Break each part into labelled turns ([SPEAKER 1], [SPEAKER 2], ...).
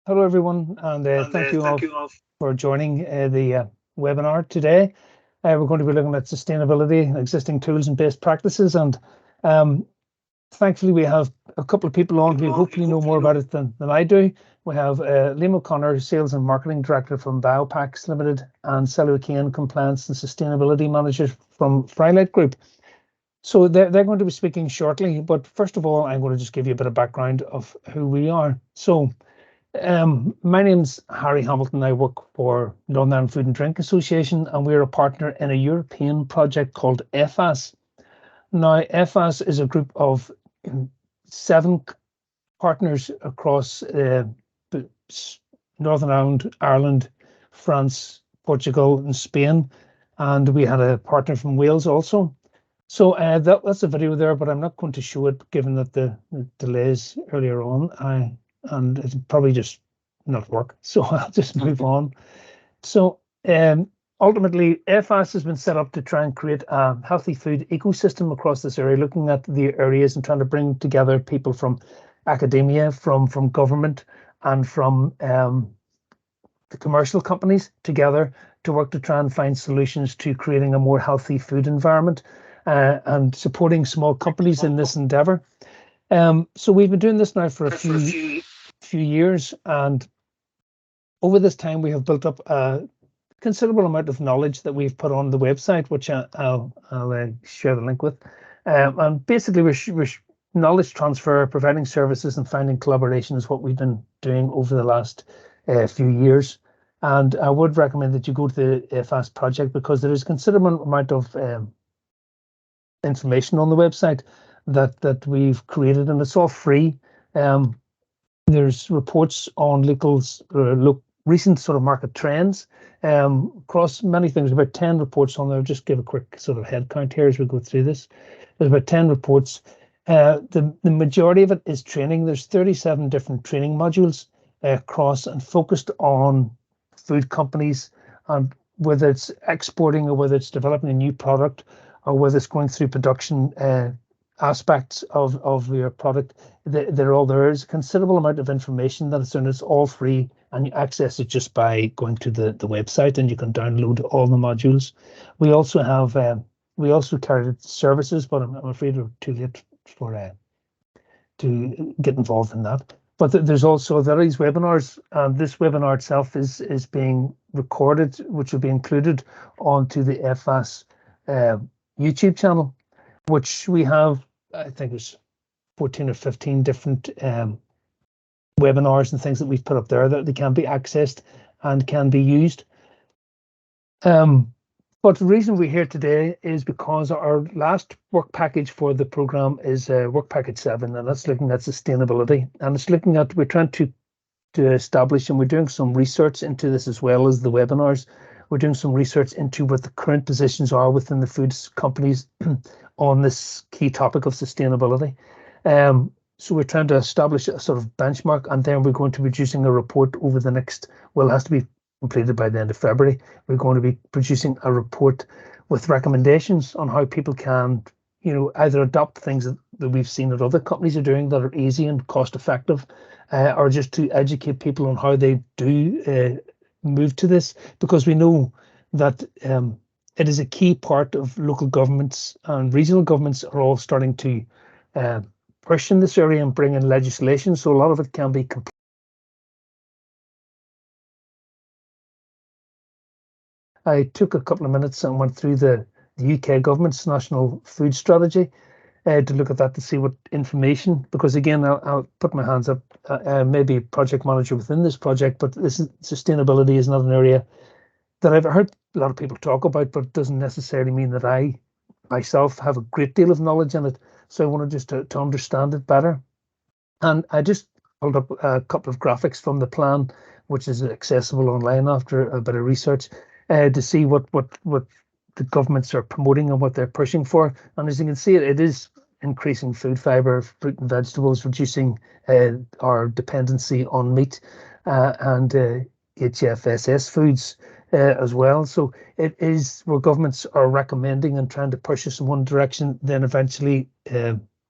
[SPEAKER 1] Hello, everyone, and thank you all for joining the webinar today. We're going to be looking at sustainability, existing tools and best practices, and thankfully we have a couple of people on who hopefully know more about it than I do. We have Liam O'Connor, Sales and Marketing Director from Biopax Limited, and Sally O'Kane, Compliance and Sustainability Manager from Frylite Group. So they're going to be speaking shortly, but first of all, I'm going to just give you a bit of background of who we are. So my name's Harry Hamilton. I work for Northern Ireland Food and Drink Association, and we're a partner in a European project called AHFES. Now, AHFES is a group of 7 partners across Northern Ireland, Ireland, France, Portugal, and Spain, and we had a partner from Wales also. So that's a video there, but I'm not going to show it given that the delays earlier on. And it'll probably just not work, so I'll just move on. So ultimately, AHFES has been set up to try and create a healthy food ecosystem across this area, looking at the areas and trying to bring together people from academia, from government, and from the commercial companies together to work to try and find solutions to creating a more healthy food environment and supporting small companies in this endeavor. So we've been doing this now for a few years, and over this time we have built up a considerable amount of knowledge that we've put on the website, which I'll share the link with. And basically, we're knowledge transfer, providing services, and finding collaboration is what we've been doing over the last few years. And I would recommend that you go to the AHFES project because there is a considerable amount of information on the website that we've created, and it's all free. There's reports on recent sort of market trends across many things. About 10 reports on there. I'll just give a quick sort of head count here as we go through this. There's about 10 reports. The majority of it is training. There's 37 different training modules across and focused on food companies, and whether it's exporting or whether it's developing a new product or whether it's going through production aspects of your product. They're all there. There's a considerable amount of information that is in. It's all free, and you access it just by going to the website, and you can download all the modules. We also have carry services, but I'm afraid we're too late for to get involved in that. But there is webinars, and this webinar itself is being recorded, which will be included onto the AHFES YouTube channel, which we have, I think it's 14 or 15 different webinars and things that we've put up there that they can be accessed and can be used. But the reason we're here today is because our last work package for the program is work package 7, and that's looking at sustainability. And it's looking at, we're trying to establish, and we're doing some research into this as well as the webinars. We're doing some research into what the current positions are within the foods companies on this key topic of sustainability. So we're trying to establish a sort of benchmark, and then we're going to be producing a report over the next, well, it has to be completed by the end of February. We're going to be producing a report with recommendations on how people can, either adopt things that we've seen that other companies are doing that are easy and cost effective, or just to educate people on how they do move to this, because we know that it is a key part of local governments, and regional governments are all starting to push in this area and bring in legislation. So a lot of it can be I took a couple of minutes and went through the UK government's national food strategy to look at that, to see what information, because again, I'll put my hands up, maybe project manager within this project, but sustainability is not an area that I've heard a lot of people talk about, but it doesn't necessarily mean that I myself have a great deal of knowledge in it. So I wanted just to understand it better. And I just pulled up a couple of graphics from the plan, which is accessible online after a bit of research, to see what the governments are promoting and what they're pushing for. And as you can see, it is increasing food fibre, fruit and vegetables, reducing our dependency on meat and HFSS foods as well. So it is where governments are recommending and trying to push us in one direction, then eventually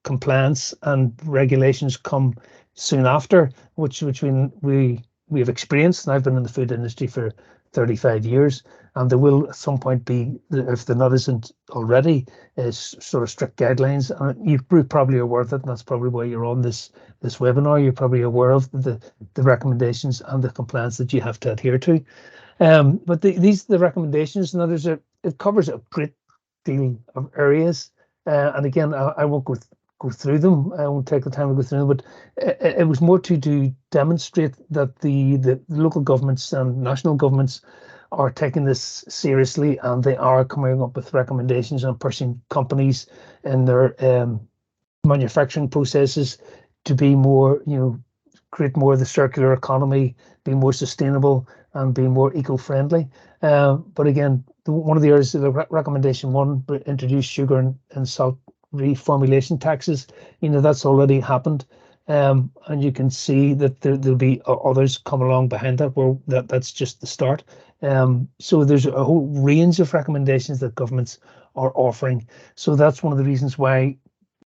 [SPEAKER 1] compliance and regulations come soon after, which we we have experience, and I've been in the food industry for 35 years, and there will at some point be, if the nut isn't already, is sort of strict guidelines. And you're probably aware of it, and that's probably why you're on this webinar. You're probably aware of the recommendations and the compliance that you have to adhere to. But the recommendations, and it covers a great deal of areas. And again, I won't go through them. I won't take the time to go through them, but it was more to demonstrate that the local governments and national governments are taking this seriously, and they are coming up with recommendations and pushing companies in their manufacturing processes to be more, create more of the circular economy, be more sustainable, and be more eco-friendly. But again, one of the areas of the recommendation one, introduce sugar and salt reformulation taxes. That's already happened, and you can see that there'll be others come along behind that. That's just the start. So there's a whole range of recommendations that governments are offering. So that's one of the reasons why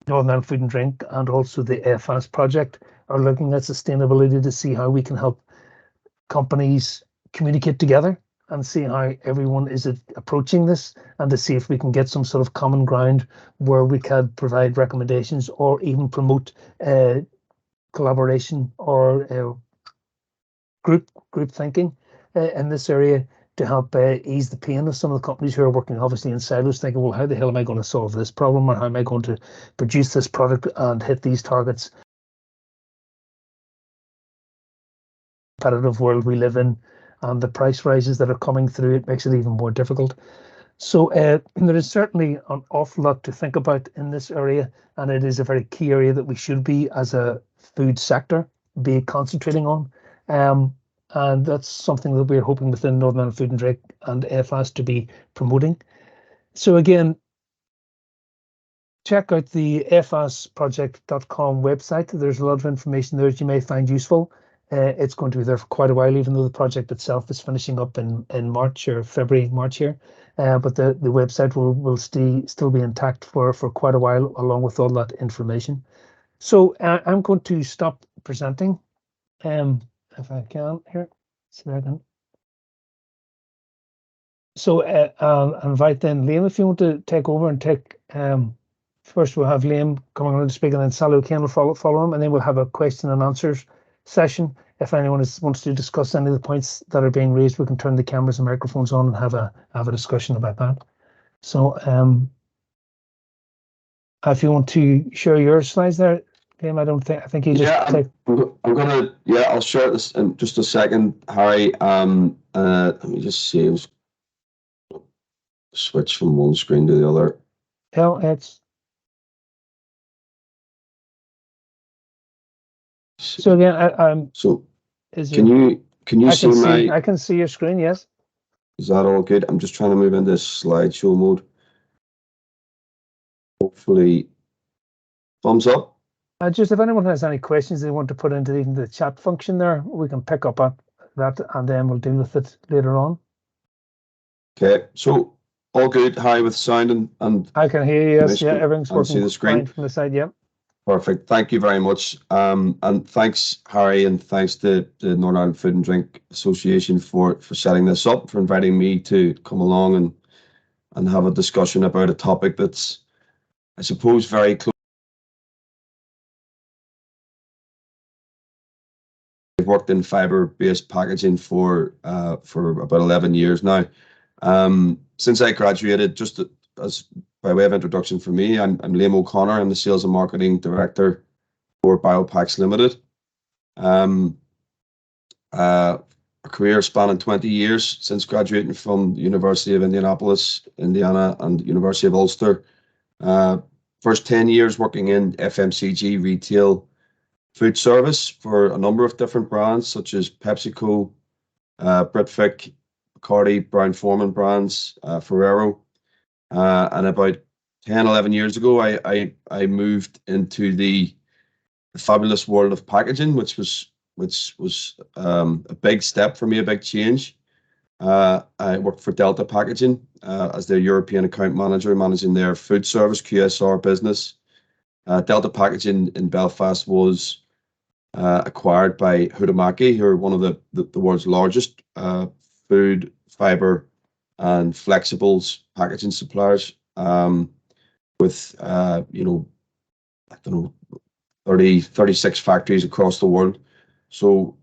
[SPEAKER 1] Northern Ireland Food and Drink and also the AHFES project are looking at sustainability to see how we can help companies communicate together and see how everyone is approaching this, and to see if we can get some sort of common ground where we can provide recommendations or even promote collaboration or group thinking in this area to help ease the pain of some of the companies who are working obviously in silos, thinking, well, how the hell am I going to solve this problem, or how am I going to produce this product and hit these targets? Competitive world we live in, and the price rises that are coming through, it makes it even more difficult. So there is certainly an awful lot to think about in this area, and it is a very key area that we should be, as a food sector, be concentrating on. And that's something that we're hoping within Northern Ireland Food and Drink and AHFES to be promoting. So again, check out the ahfesproject.com website. There's a lot of information there that you may find useful. It's going to be there for quite a while, even though the project itself is finishing up in March or February, March here. But the website will still be intact for quite a while, along with all that information. So I'm going to stop presenting, if I can here. So I'll invite then Liam, if you want to take over and take. First, we'll have Liam coming on to speak, and then Sally O'Kane will follow him, and then we'll have a question and answers session. If anyone wants to discuss any of the points that are being raised, we can turn the cameras and microphones on and have a discussion about that. So if you want to share your slides there, Liam, I think you just take.
[SPEAKER 2] I'll share this in just a second, Harry. Let me just see. Switch from one screen to the other.
[SPEAKER 1] Yeah, it's. So again,
[SPEAKER 2] can you see my?
[SPEAKER 1] I can see your screen. Yes.
[SPEAKER 2] Is that all good? I'm just trying to move into slideshow mode. Hopefully, thumbs up.
[SPEAKER 1] Just if anyone has any questions they want to put into even the chat function there, we can pick up on that, and then we'll deal with it later on.
[SPEAKER 2] Okay, so all good, Harry, with sound and
[SPEAKER 1] I can hear you. Yes, yeah, everything's working fine from the side. Yeah.
[SPEAKER 2] Perfect. Thank you very much. And thanks, Harry, and thanks to the Northern Ireland Food and Drink Association for setting this up, for inviting me to come along and have a discussion about a topic that's, I suppose, very close. I've worked in fiber-based packaging for about 11 years now. Since I graduated, just as by way of introduction for me, I'm Liam O'Connor. I'm the Sales and Marketing Director for Biopax Limited. A career spanning 20 years since graduating from the University of Indianapolis, Indiana, and University of Ulster. First 10 years working in FMCG retail food service for a number of different brands, such as PepsiCo, Britvic, Bacardi, Brown-Forman brands, Ferrero. And about 10, 11 years ago, I moved into the fabulous world of packaging, which was a big step for me, a big change. I worked for Delta Packaging as their European account manager, managing their food service QSR business. Delta Packaging in Belfast was acquired by Huhtamaki, who are one of the world's largest food, fiber, and flexibles packaging suppliers, with you know, I don't know, 36 factories across the world. So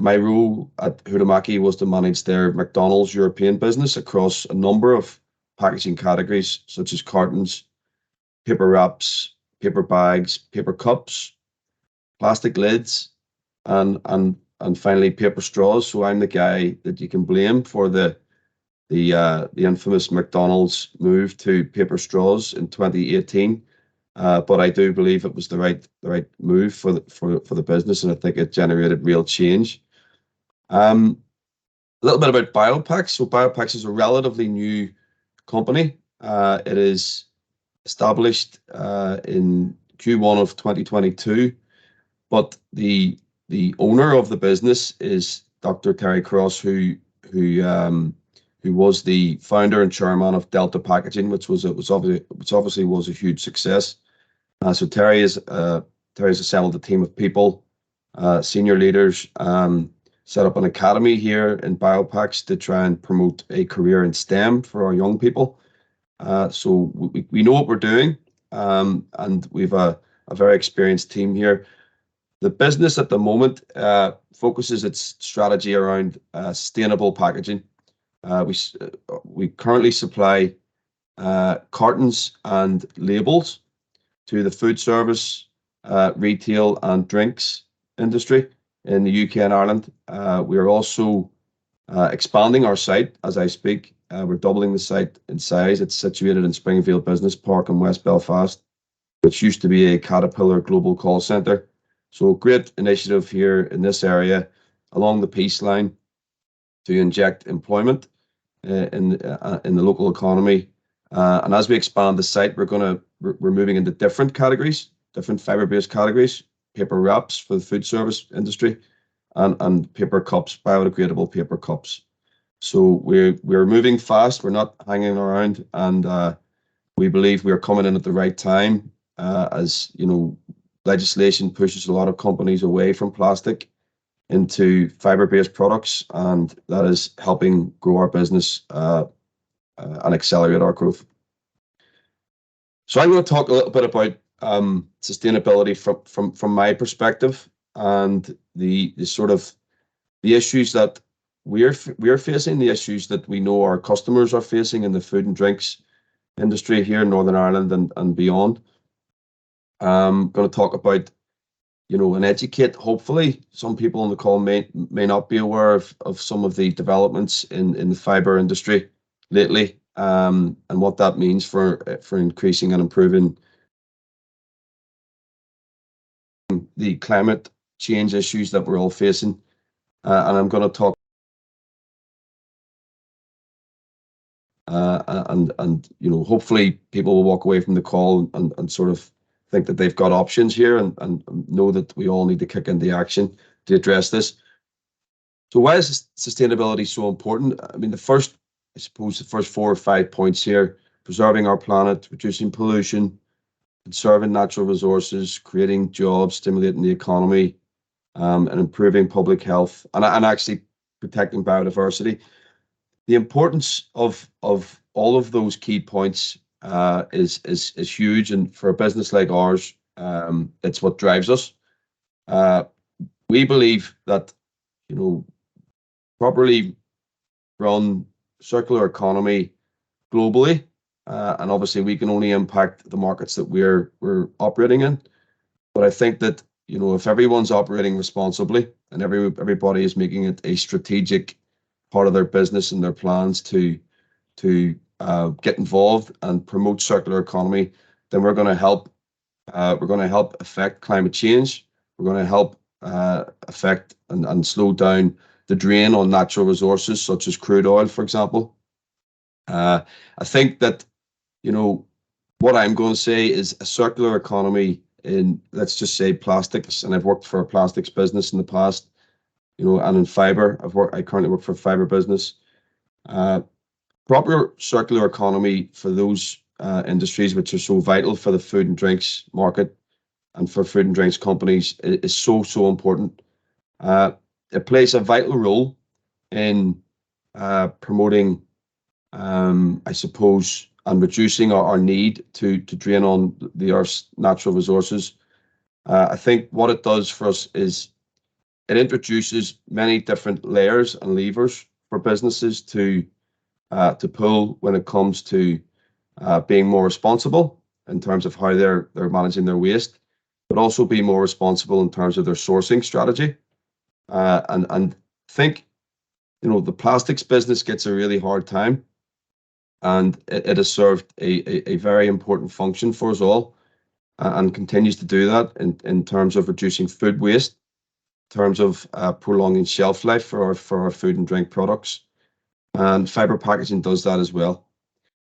[SPEAKER 2] my role at Huhtamaki was to manage their McDonald's European business across a number of packaging categories, such as cartons, paper wraps, paper bags, paper cups, plastic lids, and finally paper straws. So I'm the guy that you can blame for the infamous McDonald's move to paper straws in 2018. But I do believe it was the right move for the business, and I think it generated real change. A little bit about Biopax. So Biopax is a relatively new company. It is established in Q1 of 2022, but the owner of the business is Dr. Terry Cross, who was the founder and chairman of Delta Packaging, which obviously was a huge success. So Terry's assembled a team of people, senior leaders, set up an academy here in Biopax to try and promote a career in STEM for our young people. So we know what we're doing, and we've a very experienced team here. The business at the moment focuses its strategy around sustainable packaging. We currently supply cartons and labels to the food service, retail, and drinks industry in the UK and Ireland. We are also expanding our site as I speak. We're doubling the site in size. It's situated in Springfield Business Park in West Belfast, which used to be a Caterpillar global call centre. So great initiative here in this area along the peace line to inject employment in the local economy. And as we expand the site, we're moving into different categories, different fiber-based categories, paper wraps for the food service industry, and paper cups, biodegradable paper cups. So we're moving fast. We're not hanging around, and we believe we are coming in at the right time, as you know, legislation pushes a lot of companies away from plastic into fiber-based products, and that is helping grow our business and accelerate our growth. So I'm going to talk a little bit about sustainability from my perspective, and the sort of the issues that we're facing, the issues that we know our customers are facing in the food and drinks industry here in Northern Ireland and beyond. I'm going to talk about, you know, and educate. Hopefully, some people on the call may not be aware of some of the developments in the fiber industry lately, and what that means for increasing and improving the climate change issues that we're all facing. And I'm going to talk and you know, hopefully people will walk away from the call and sort of think that they've got options here and know that we all need to kick into action to address this. So why is sustainability so important? I mean, I suppose the first 4 or 5 points here: preserving our planet, reducing pollution, conserving natural resources, creating jobs, stimulating the economy, and improving public health, and actually protecting biodiversity. The importance of all of those key points is huge, and for a business like ours, it's what drives us. We believe that, you know, properly run circular economy globally, and obviously we can only impact the markets that we're operating in. But I think that, you know, if everyone's operating responsibly and everybody is making it a strategic part of their business and their plans to get involved and promote circular economy, then we're going to help. We're going to help affect climate change. We're going to help affect and slow down the drain on natural resources such as crude oil, for example. I think that, you know, what I'm going to say is a circular economy in, let's just say, plastics, and I've worked for a plastics business in the past, you know, and in fiber. I currently work for a fiber business. Proper circular economy for those industries which are so vital for the food and drinks market and for food and drinks companies is so important. It plays a vital role in promoting, I suppose, and reducing our need to drain on the Earth's natural resources. I think what it does for us is it introduces many different layers and levers for businesses to pull when it comes to being more responsible in terms of how they're managing their waste, but also be more responsible in terms of their sourcing strategy. And think, the plastics business gets a really hard time, and it has served a very important function for us all, and continues to do that in terms of reducing food waste, in terms of prolonging shelf life for our food and drink products. And fiber packaging does that as well.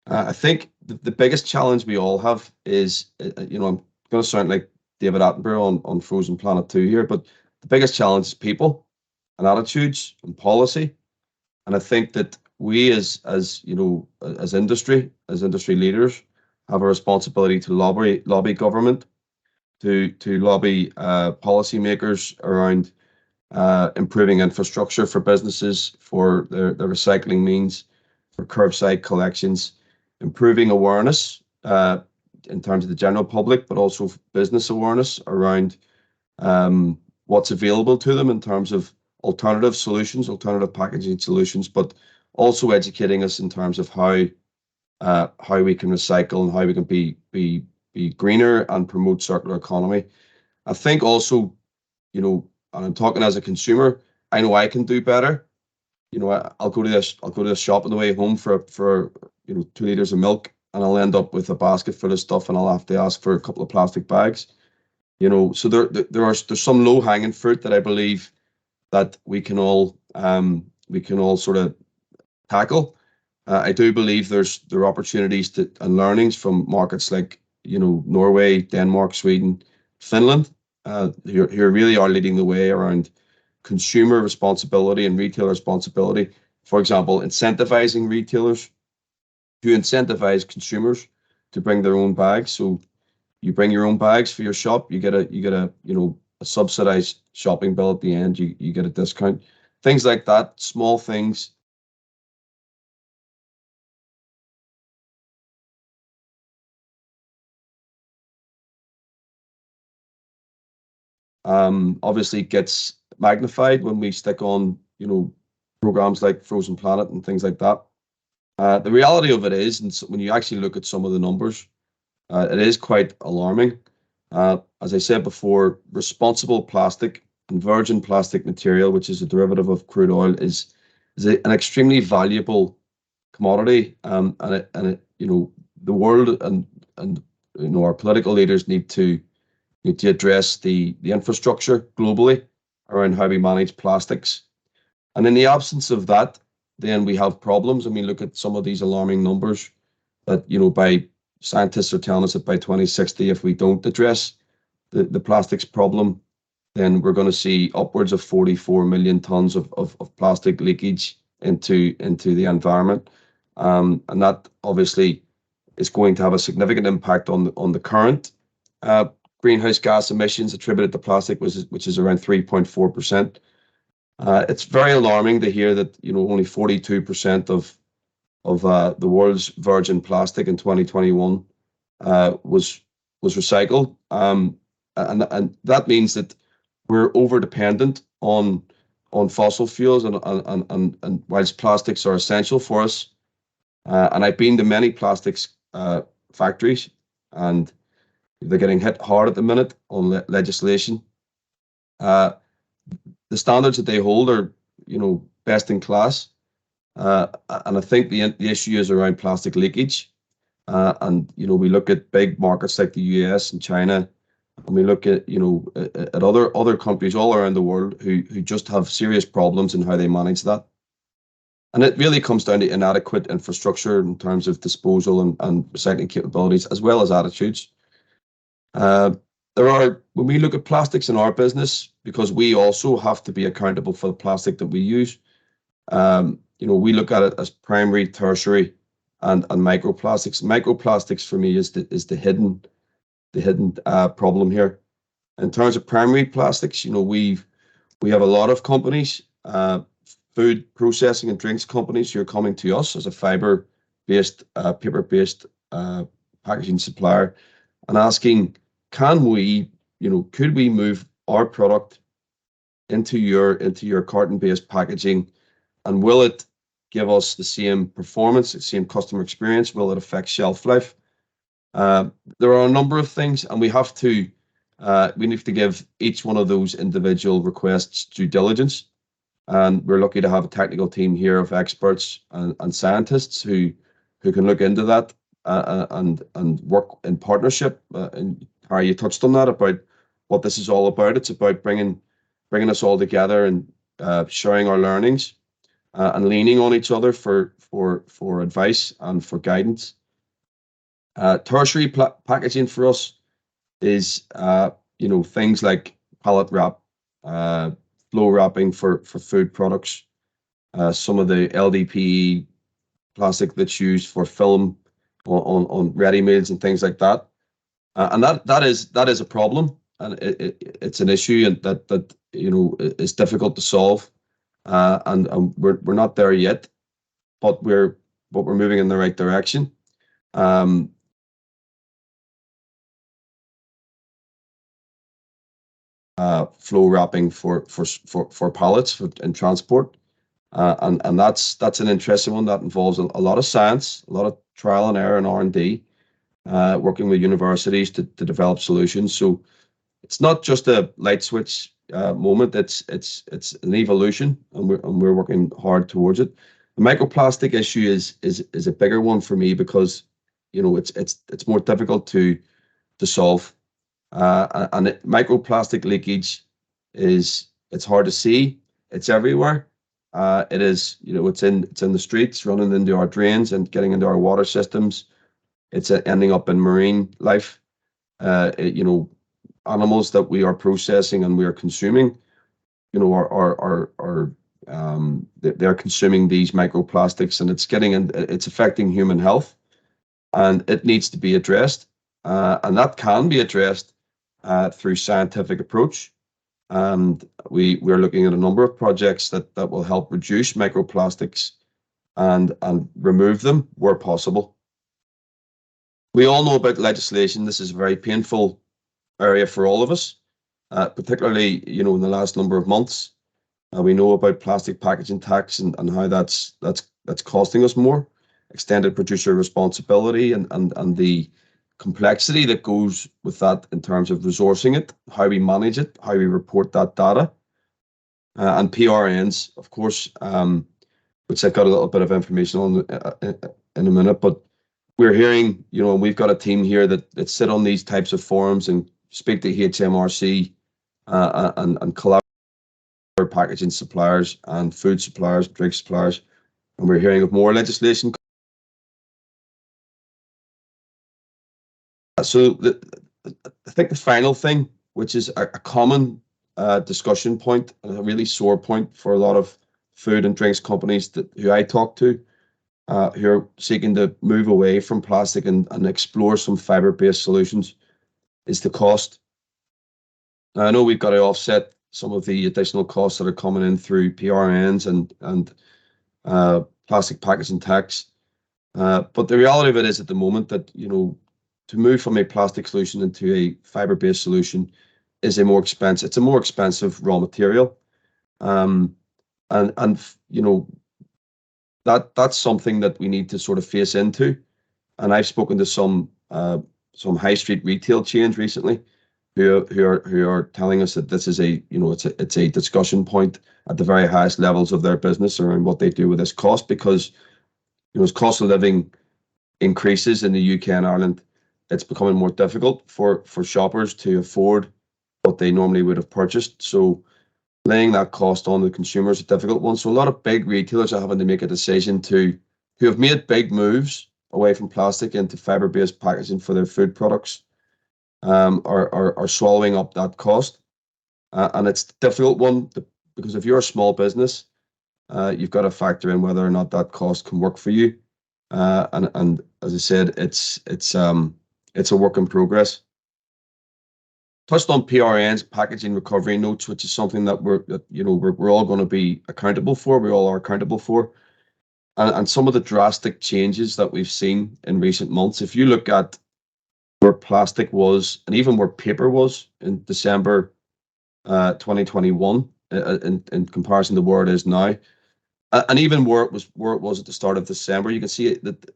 [SPEAKER 2] I think the biggest challenge we all have is, I'm going to sound like David Attenborough on Frozen Planet 2 here, but the biggest challenge is people and attitudes and policy. And I think that we as industry leaders have a responsibility to lobby government, to lobby policymakers around improving infrastructure for businesses, for their recycling means, for curbside collections, improving awareness in terms of the general public, but also business awareness around what's available to them in terms of alternative solutions, alternative packaging solutions, but also educating us in terms of how we can recycle and how we can be greener and promote circular economy. I think also, and I'm talking as a consumer, I know I can do better. I'll go to this shop on the way home for 2 liters of milk, and I'll end up with a basket full of stuff, and I'll have to ask for a couple of plastic bags. So there's some low hanging fruit that I believe that we can all sort of tackle. I do believe there are opportunities and learnings from markets like Norway, Denmark, Sweden, Finland, who really are leading the way around consumer responsibility and retailer responsibility. For example, incentivizing retailers to incentivize consumers to bring their own bags. So you bring your own bags for your shop, you get a subsidized shopping bill at the end. You get a discount. Things like that, small things. Obviously gets magnified when we stick on, programs like Frozen Planet and things like that. The reality of it is, and when you actually look at some of the numbers, it is quite alarming. As I said before, responsible plastic and virgin plastic material, which is a derivative of crude oil, is an extremely valuable commodity. And the world and our political leaders need to address the infrastructure globally around how we manage plastics. And in the absence of that, then we have problems. I mean, look at some of these alarming numbers that, by scientists are telling us that by 2060, if we don't address the plastics problem, then we're going to see upwards of 44 million tons of plastic leakage into the environment. And that obviously is going to have a significant impact on the current greenhouse gas emissions attributed to plastic, which is around 3.4%. It's very alarming to hear that only 42% of the world's virgin plastic in 2021 was recycled, and that means that we're over dependent on fossil fuels, and whilst plastics are essential for us, and I've been to many plastics factories, and they're getting hit hard at the minute on legislation. The standards that they hold are, best in class. And I think the issue is around plastic leakage. And, we look at big markets like the US and China, and we look at, at other countries all around the world who just have serious problems in how they manage that. And it really comes down to inadequate infrastructure in terms of disposal and recycling capabilities, as well as attitudes. When we look at plastics in our business, because we also have to be accountable for the plastic that we use, we look at it as primary, tertiary, and microplastics. Microplastics for me is the hidden problem here. In terms of primary plastics, we have a lot of companies, food processing and drinks companies, who are coming to us as a fiber-based, paper-based packaging supplier and asking, could we move our product into your carton-based packaging, and will it give us the same performance, the same customer experience? Will it affect shelf life? There are a number of things, and we need to give each one of those individual requests due diligence. And we're lucky to have a technical team here of experts and scientists who can look into that and work in partnership. And Harry, you touched on that about what this is all about. It's about bringing us all together and sharing our learnings and leaning on each other for advice and for guidance. Tertiary packaging for us is things like pallet wrap, flow wrapping for food products, some of the LDPE plastic that's used for film on ready meals and things like that. And that is a problem, and it's an issue, and that is difficult to solve. And we're not there yet, but we're moving in the right direction. Flow wrapping for pallets in transport, and that's an interesting one that involves a lot of science, a lot of trial and error and R&D, working with universities to develop solutions. So it's not just a light switch moment. It's an evolution, and we're working hard towards it. The microplastic issue is a bigger one for me because it's more difficult to solve. And microplastic leakage it's hard to see. It's everywhere. It is, it's in the streets, running into our drains and getting into our water systems. It's ending up in marine life. Animals that we are processing and we are consuming, they're consuming these microplastics, and it's affecting human health, and it needs to be addressed. And that can be addressed through scientific approach. And we're looking at a number of projects that will help reduce microplastics and remove them where possible. We all know about legislation. This is a very painful area for all of us, particularly in the last number of months. We know about plastic packaging tax and how that's costing us more, extended producer responsibility, and the complexity that goes with that in terms of resourcing it, how we manage it, how we report that data, and PRNs, of course, which I've got a little bit of information on in a minute. But we're hearing, and we've got a team here that sit on these types of forums and speak to HMRC and collaborate with packaging suppliers and food suppliers, drink suppliers, and we're hearing of more legislation. So I think the final thing, which is a common discussion point and a really sore point for a lot of food and drinks companies who I talk to, who are seeking to move away from plastic and explore some fiber-based solutions, is the cost. Now, I know we've got to offset some of the additional costs that are coming in through PRNs and plastic packaging tax. But the reality of it is at the moment that, to move from a plastic solution into a fiber-based solution is a more expensive. It's a more expensive raw material, and that's something that we need to sort of face into. And I've spoken to some high street retail chains recently who are telling us that this is it's a discussion point at the very highest levels of their business around what they do with this cost, because as cost of living increases in the UK and Ireland, it's becoming more difficult for shoppers to afford what they normally would have purchased. So laying that cost on the consumer is a difficult one. So a lot of big retailers are having to make a decision who have made big moves away from plastic into fiber-based packaging for their food products, are swallowing up that cost. And it's a difficult one because if you're a small business, you've got to factor in whether or not that cost can work for you. And as I said, it's a work in progress. touched on PRNs, packaging recovery notes, which is something that we're all going to be accountable for. We all are accountable for, and some of the drastic changes that we've seen in recent months. If you look at where plastic was and even where paper was in December 2021, in comparison to where it is now, and even where it was at the start of December, you can see that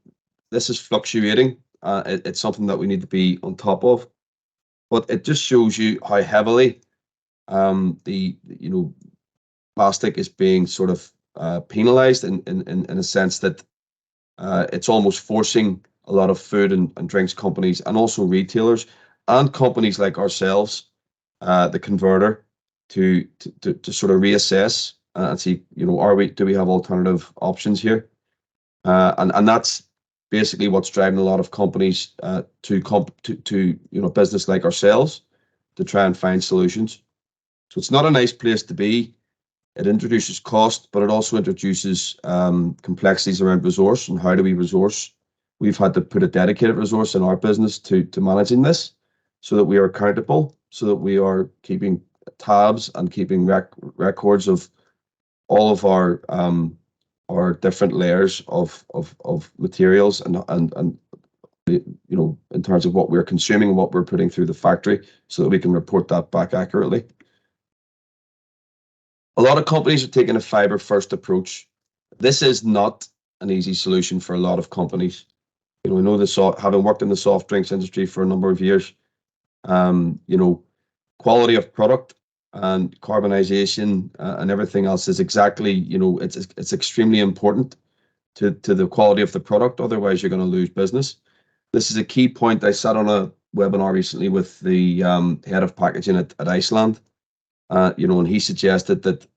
[SPEAKER 2] this is fluctuating. It's something that we need to be on top of, but it just shows you how heavily plastic is being sort of penalized in a sense that it's almost forcing a lot of food and drinks companies and also retailers and companies like ourselves, the converter, to sort of reassess and see, do we have alternative options here? And that's basically what's driving a lot of companies to business like ourselves to try and find solutions. So it's not a nice place to be. It introduces cost, but it also introduces complexities around resource and how do we resource. We've had to put a dedicated resource in our business to managing this so that we are accountable, so that we are keeping tabs and keeping records of all of our different layers of materials and in terms of what we're consuming and what we're putting through the factory so that we can report that back accurately. A lot of companies are taking a fiber first approach. This is not an easy solution for a lot of companies. We know this, having worked in the soft drinks industry for a number of years, quality of product and carbonization and everything else is exactly, it's extremely important to the quality of the product. Otherwise, you're going to lose business. This is a key point. I sat on a webinar recently with the head of packaging at Iceland, and he suggested that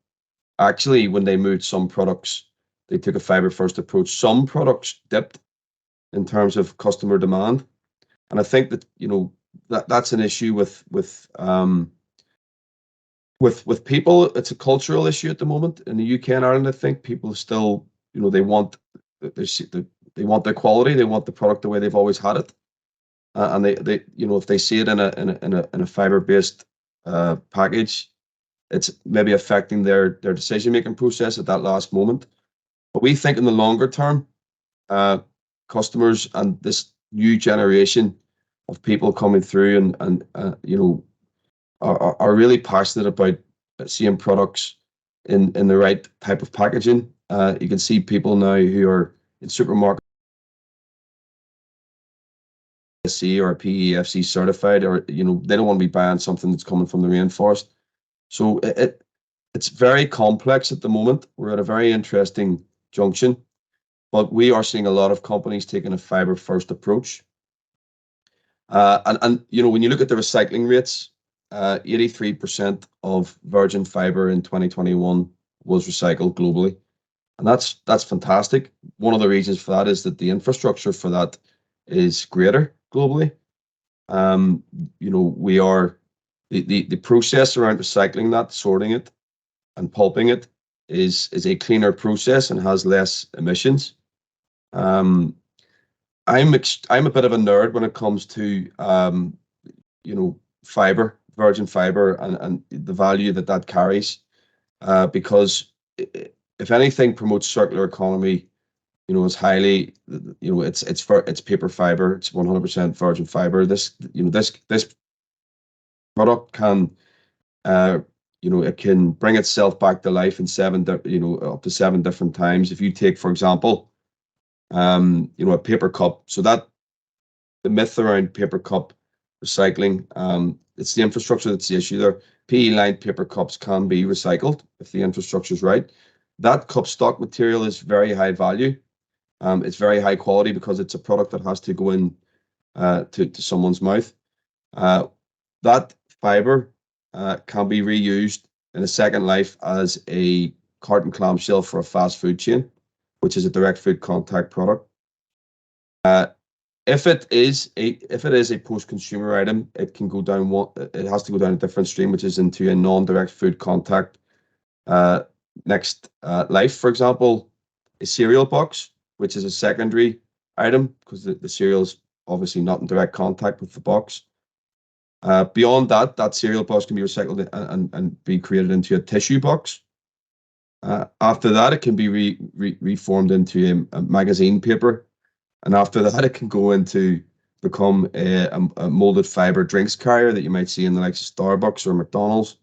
[SPEAKER 2] actually when they moved some products, they took a fiber first approach. Some products dipped in terms of customer demand, and I think that that's an issue with people. It's a cultural issue at the moment in the UK and Ireland. I think people still, they want their quality, they want the product the way they've always had it, and they if they see it in a fiber based package, it's maybe affecting their decision making process at that last moment. But we think in the longer term, customers and this new generation of people coming through and are really passionate about seeing products in the right type of packaging. You can see people now who are in supermarkets or PEFC certified, or they don't want to be buying something that's coming from the rainforest. So it's very complex at the moment. We're at a very interesting junction, but we are seeing a lot of companies taking a fiber first approach. And when you look at the recycling rates, 83% of virgin fiber in 2021 was recycled globally, and that's fantastic. One of the reasons for that is that the infrastructure for that is greater globally. We are the process around recycling that, sorting it, and pulping it is a cleaner process and has less emissions. I'm a bit of a nerd when it comes to fiber, virgin fiber, and the value that carries, because if anything promotes circular economy, it's highly, it's paper fiber, it's 100% virgin fiber. This product can it can bring itself back to life in up to 7 different times. If you take, for example, a paper cup, so that the myth around paper cup recycling, it's the infrastructure that's the issue there. PE lined paper cups can be recycled if the infrastructure is right. That cup stock material is very high value. It's very high quality because it's a product that has to go in to someone's mouth. That fiber can be reused in a second life as a carton clamshell for a fast food chain, which is a direct food contact product. If it is a post-consumer item, it can go down it has to go down a different stream, which is into a non-direct food contact next life. For example, a cereal box, which is a secondary item because the cereal is obviously not in direct contact with the box. Beyond that, that cereal box can be recycled and be created into a tissue box. After that, it can be reformed into a magazine paper. And after that, it can go into become a molded fiber drinks carrier that you might see in the likes of Starbucks or McDonald's.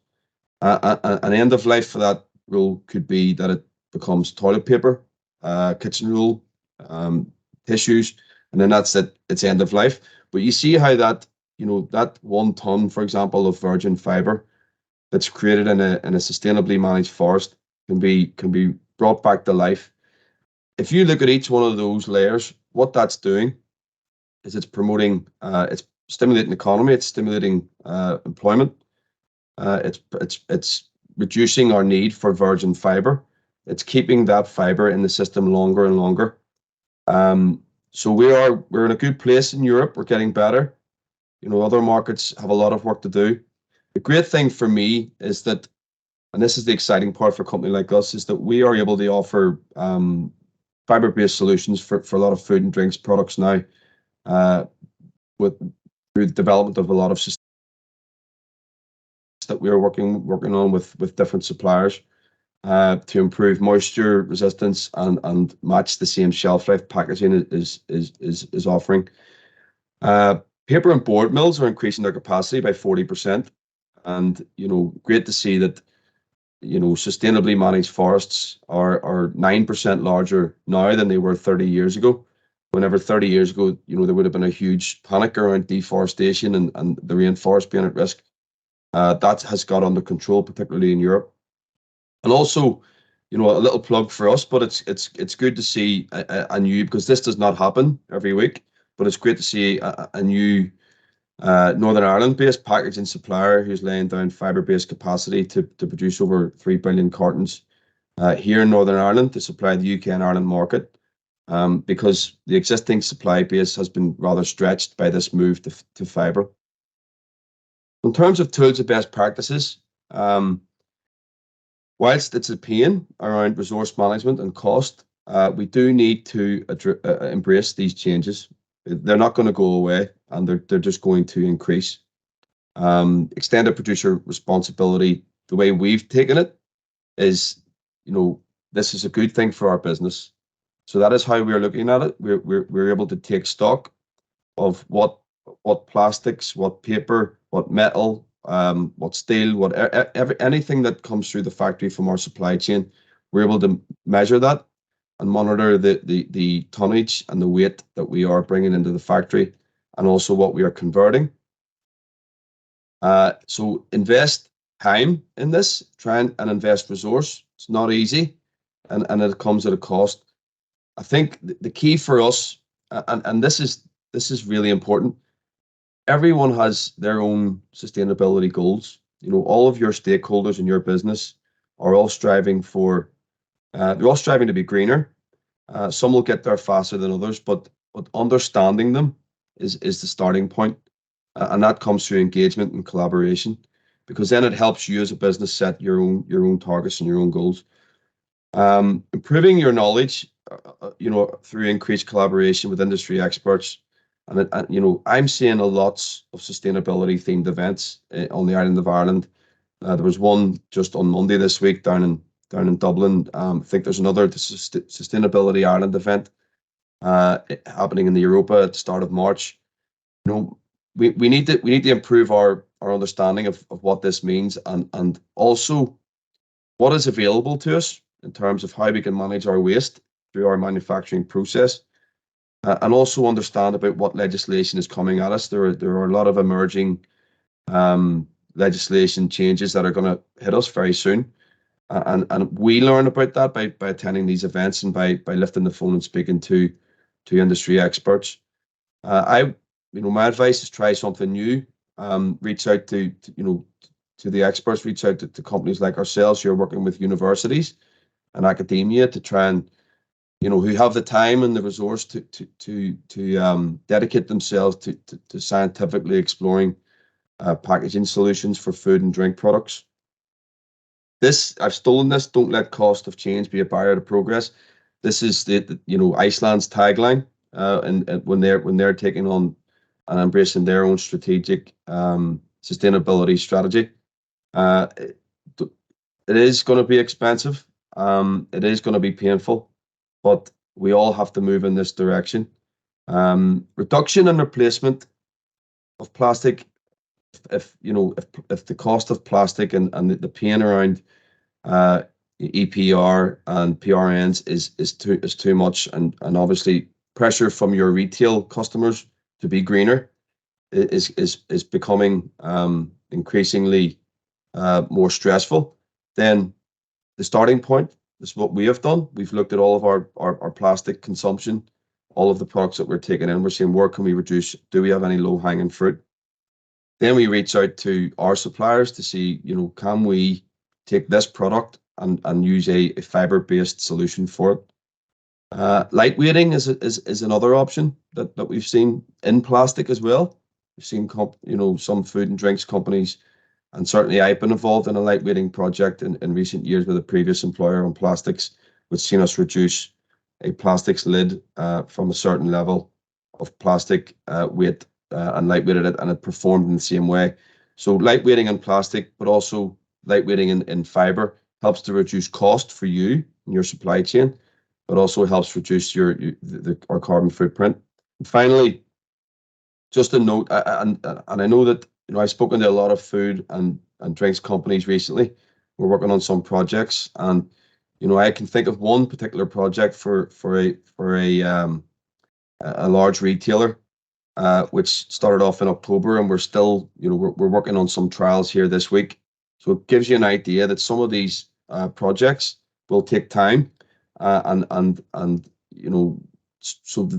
[SPEAKER 2] An end of life for that roll could be that it becomes toilet paper, kitchen roll, tissues, and then that's it. It's end of life. But you see how that, that 1 ton, for example, of virgin fiber that's created in a sustainably managed forest can be brought back to life. If you look at each one of those layers, what that's doing is it's promoting, it's stimulating the economy, it's stimulating employment, it's reducing our need for virgin fiber, it's keeping that fiber in the system longer and longer. So we're in a good place in Europe. We're getting better. Other markets have a lot of work to do. The great thing for me is that, and this is the exciting part for a company like us, is that we are able to offer fiber-based solutions for a lot of food and drinks products now, through the development of a lot of systems that we are working on with different suppliers to improve moisture resistance and match the same shelf life packaging is offering. Paper and board mills are increasing their capacity by 40%, and great to see that sustainably managed forests are 9% larger now than they were 30 years ago. Whenever 30 years ago, there would have been a huge panic around deforestation and the rainforest being at risk. That has got under control, particularly in Europe. And also, a little plug for us, but it's good to see a new, because this does not happen every week, but it's great to see a new Northern Ireland-based packaging supplier who's laying down fibre-based capacity to produce over 3 billion cartons here in Northern Ireland to supply the UK and Ireland market, because the existing supply base has been rather stretched by this move to fibre. In terms of tools of best practices, whilst it's a pain around resource management and cost, we do need to embrace these changes. They're not going to go away, and they're just going to increase. Extended producer responsibility, the way we've taken it, is, this is a good thing for our business. So that is how we're looking at it. We're able to take stock of what plastics, what paper, what metal, what steel, anything that comes through the factory from our supply chain. We're able to measure that and monitor the tonnage and the weight that we are bringing into the factory, and also what we are converting. So invest time in this, try and invest resource. It's not easy, and it comes at a cost. I think the key for us, and this is really important, everyone has their own sustainability goals. All of your stakeholders in your business are all striving for, they're all striving to be greener. Some will get there faster than others, but understanding them is the starting point. And that comes through engagement and collaboration, because then it helps you as a business set your own targets and your own goals. Improving your knowledge, through increased collaboration with industry experts. And I'm seeing a lot of sustainability themed events on the island of Ireland. There was one just on Monday this week down in Dublin. I think there's another Sustainability Ireland event happening in the Europa at the start of March. We need to improve our understanding of what this means, and also what is available to us in terms of how we can manage our waste through our manufacturing process, and also understand about what legislation is coming at us. There are a lot of emerging legislation changes that are going to hit us very soon, and we learn about that by attending these events and by lifting the phone and speaking to industry experts. My advice is try something new. Reach out to the experts. Reach out to companies like ourselves who are working with universities and academia to try and, who have the time and the resource to dedicate themselves to scientifically exploring packaging solutions for food and drink products. I've stolen this. Don't let cost of change be a barrier to progress. This is Iceland's tagline, and when they're taking on and embracing their own strategic sustainability strategy. It is going to be expensive. It is going to be painful, but we all have to move in this direction. Reduction and replacement of plastic. If the cost of plastic and the pain around EPR and PRNs is too much, and obviously pressure from your retail customers to be greener is becoming increasingly more stressful, then the starting point is what we have done. We've looked at all of our plastic consumption, all of the products that we're taking in. We're saying, where can we reduce? Do we have any low-hanging fruit? Then we reach out to our suppliers to see, can we take this product and use a fiber-based solution for it. Lightweighting is another option that we've seen in plastic as well. We've seen some food and drinks companies, and certainly I've been involved in a lightweighting project in recent years with a previous employer on plastics, which seen us reduce a plastics lid from a certain level of plastic weight and lightweighted it, and it performed in the same way. So lightweighting in plastic, but also lightweighting in fiber, helps to reduce cost for you and your supply chain, but also helps reduce our carbon footprint. And finally, just a note, and I know that I've spoken to a lot of food and drinks companies recently. We're working on some projects, and I can think of one particular project for a large retailer, which started off in October, and we're still we're working on some trials here this week. So it gives you an idea that some of these projects will take time, so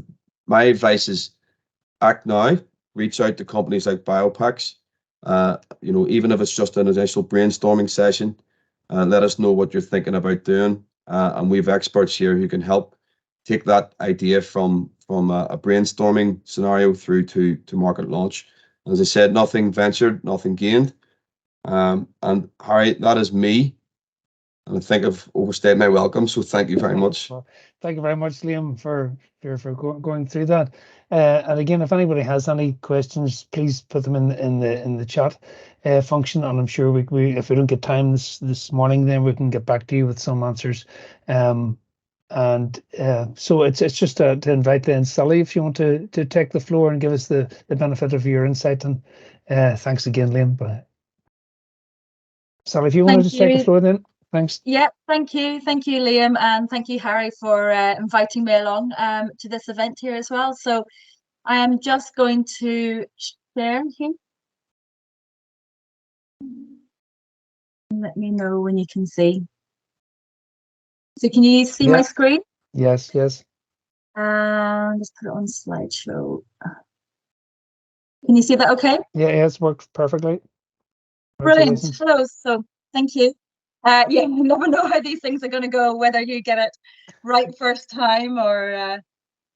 [SPEAKER 2] my advice is act now. Reach out to companies like Biopax. Even if it's just an initial brainstorming session, let us know what you're thinking about doing, and we have experts here who can help take that idea from a brainstorming scenario through to market launch. As I said, nothing ventured, nothing gained. And Harry, that is me. And I think I've overstayed my welcome, so thank you very much.
[SPEAKER 1] Well, thank you very much, Liam, for going through that. And again, if anybody has any questions, please put them in the chat function, and I'm sure we if we don't get time this morning, then we can get back to you with some answers. So it's just to invite then Sally, if you want to take the floor and give us the benefit of your insight. And thanks again, Liam. But Sally, if you want to just take the floor then. Thanks.
[SPEAKER 3] Yeah, thank you, Liam, and thank you, Harry, for inviting me along to this event here as well. So I am just going to share here. Let me know when you can see. So can you see my screen?
[SPEAKER 1] Yes.
[SPEAKER 3] Just put it on slideshow. Can you see that okay?
[SPEAKER 1] Yeah, it's worked perfectly.
[SPEAKER 3] Brilliant. Hello. So thank you. You never know how these things are going to go, whether you get it right first time or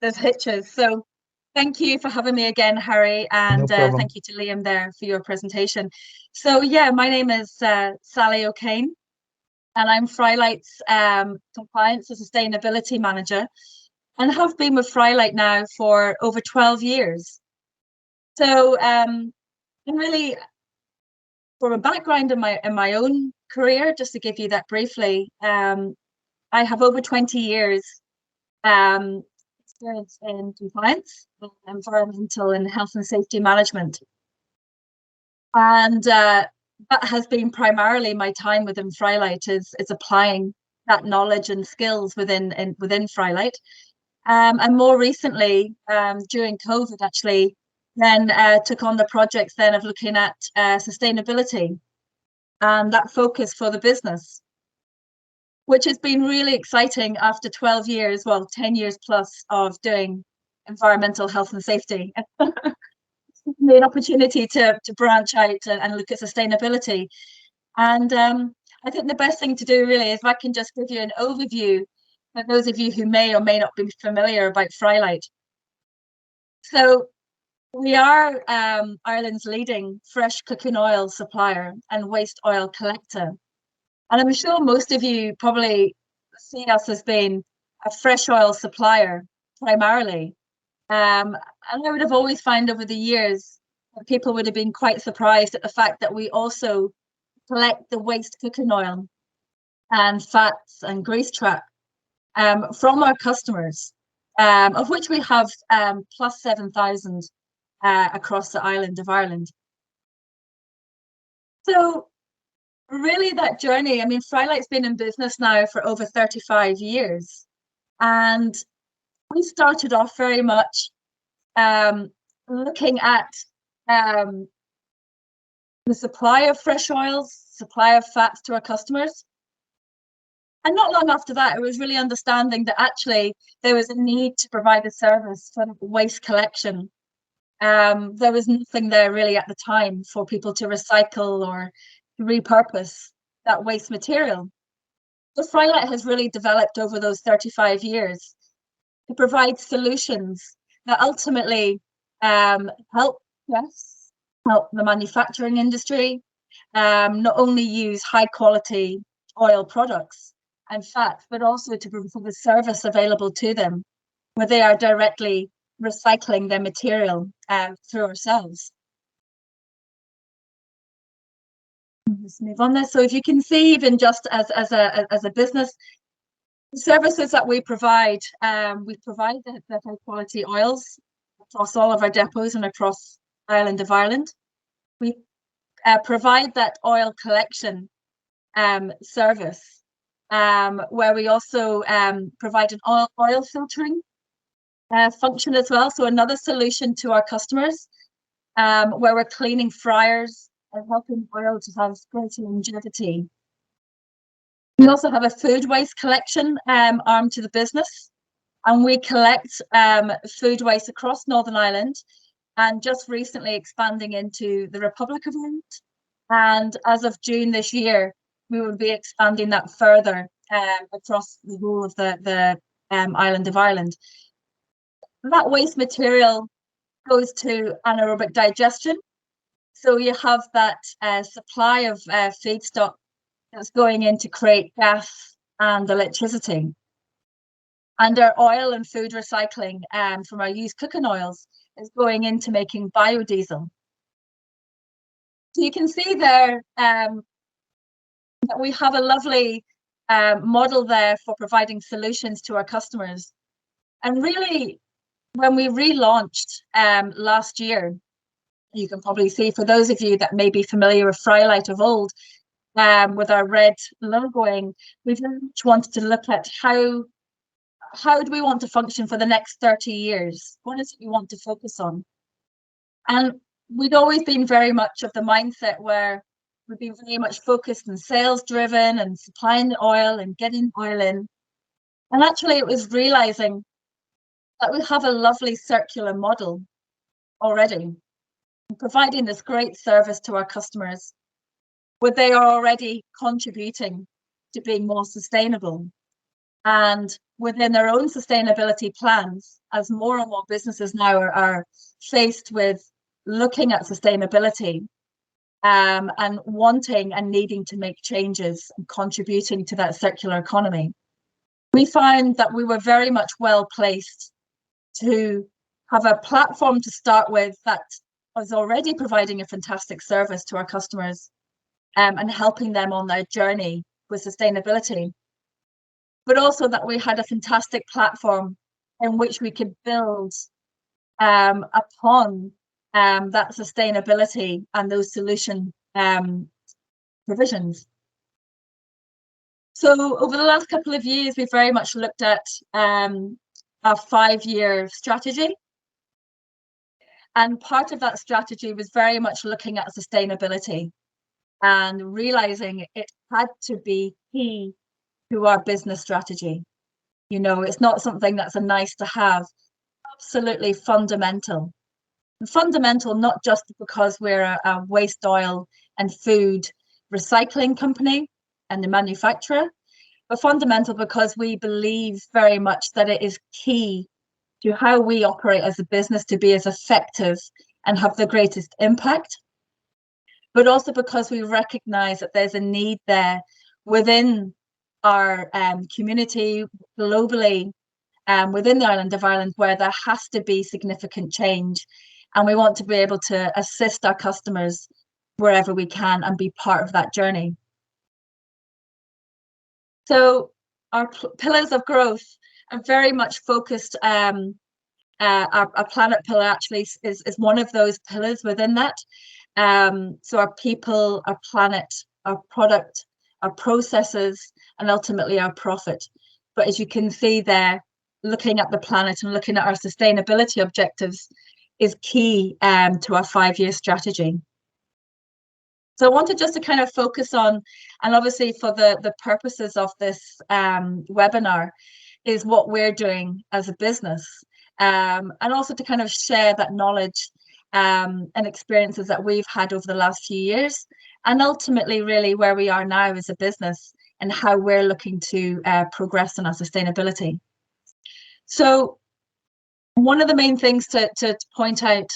[SPEAKER 3] there's hitches. So thank you for having me again, Harry, and thank you to Liam there for your presentation. So yeah, my name is Sally O'Kane, and I'm Frylite's Compliance and Sustainability Manager, and have been with Frylite now for over 12 years. So and really, from a background in my own career, just to give you that briefly, I have over 20 years experience in compliance, environmental and health and safety management. And that has been primarily my time within Frylite, is applying that knowledge and skills within Frylite. And more recently, during COVID, actually, then took on the projects then of looking at sustainability and that focus for the business, which has been really exciting after 12 years, well, 10 years plus of doing environmental health and safety. An opportunity to branch out and look at sustainability. And I think the best thing to do really is if I can just give you an overview for those of you who may or may not be familiar about Frylite. So we are Ireland's leading fresh cooking oil supplier and waste oil collector. And I'm sure most of you probably see us as being a fresh oil supplier primarily. And I would have always found over the years people would have been quite surprised at the fact that we also collect the waste cooking oil and fats and grease trap from our customers, of which we have plus 7,000 across the island of Ireland. So really that journey, I mean, Frylite's been in business now for over 35 years. And we started off very much looking at the supply of fresh oils, supply of fats to our customers. And not long after that, it was really understanding that actually there was a need to provide a service for waste collection. There was nothing there really at the time for people to recycle or repurpose that waste material. So Frylite has really developed over those 35 years to provide solutions that ultimately help the manufacturing industry not only use high quality oil products and fats, but also to provide the service available to them where they are directly recycling their material through ourselves. Let's move on there. So if you can see, even just as a business, the services that we provide the high quality oils across all of our depots and across the island of Ireland. We provide that oil collection service, where we also provide an oil filtering function as well. So another solution to our customers, where we're cleaning fryers and helping oil to have greater longevity. We also have a food waste collection arm to the business, and we collect food waste across Northern Ireland, and just recently expanding into the Republic of Ireland. And as of June this year, we will be expanding that further across the whole of the island of Ireland. That waste material goes to anaerobic digestion. So you have that supply of feedstock that's going in to create gas and electricity. And our oil and food recycling from our used cooking oils is going into making biodiesel. So you can see there that we have a lovely model there for providing solutions to our customers. And really, when we relaunched last year, you can probably see, for those of you that may be familiar with Frylite of old, with our red logoing, we very much wanted to look at how do we want to function for the next 30 years? What is it we want to focus on? And we'd always been very much of the mindset where we've been very much focused and sales driven and supplying the oil and getting oil in. And actually it was realizing that we have a lovely circular model already, providing this great service to our customers, where they are already contributing to being more sustainable. And within their own sustainability plans, as more and more businesses now are faced with looking at sustainability and wanting and needing to make changes and contributing to that circular economy, we found that we were very much well placed to have a platform to start with that was already providing a fantastic service to our customers and helping them on their journey with sustainability. But also that we had a fantastic platform in which we could build upon that sustainability and those solution provisions. So over the last couple of years, we've very much looked at our 5-year strategy. And part of that strategy was very much looking at sustainability and realizing it had to be key to our business strategy. You know, it's not something that's a nice to have, absolutely fundamental. Fundamental, not just because we're a waste oil and food recycling company and the manufacturer, but fundamental because we believe very much that it is key to how we operate as a business to be as effective and have the greatest impact, but also because we recognize that there's a need there within our community globally, within the island of Ireland, where there has to be significant change and we want to be able to assist our customers wherever we can and be part of that journey. So our pillars of growth are very much focused. Our planet pillar actually is one of those pillars within that. So our people, our planet, our product, our processes, and ultimately our profit. But as you can see there, looking at the planet and looking at our sustainability objectives is key to our 5-year strategy. So I wanted just to kind of focus on, and obviously for the purposes of this webinar, is what we're doing as a business, and also to kind of share that knowledge and experiences that we've had over the last few years, and ultimately really where we are now as a business and how we're looking to progress in our sustainability. So one of the main things to point out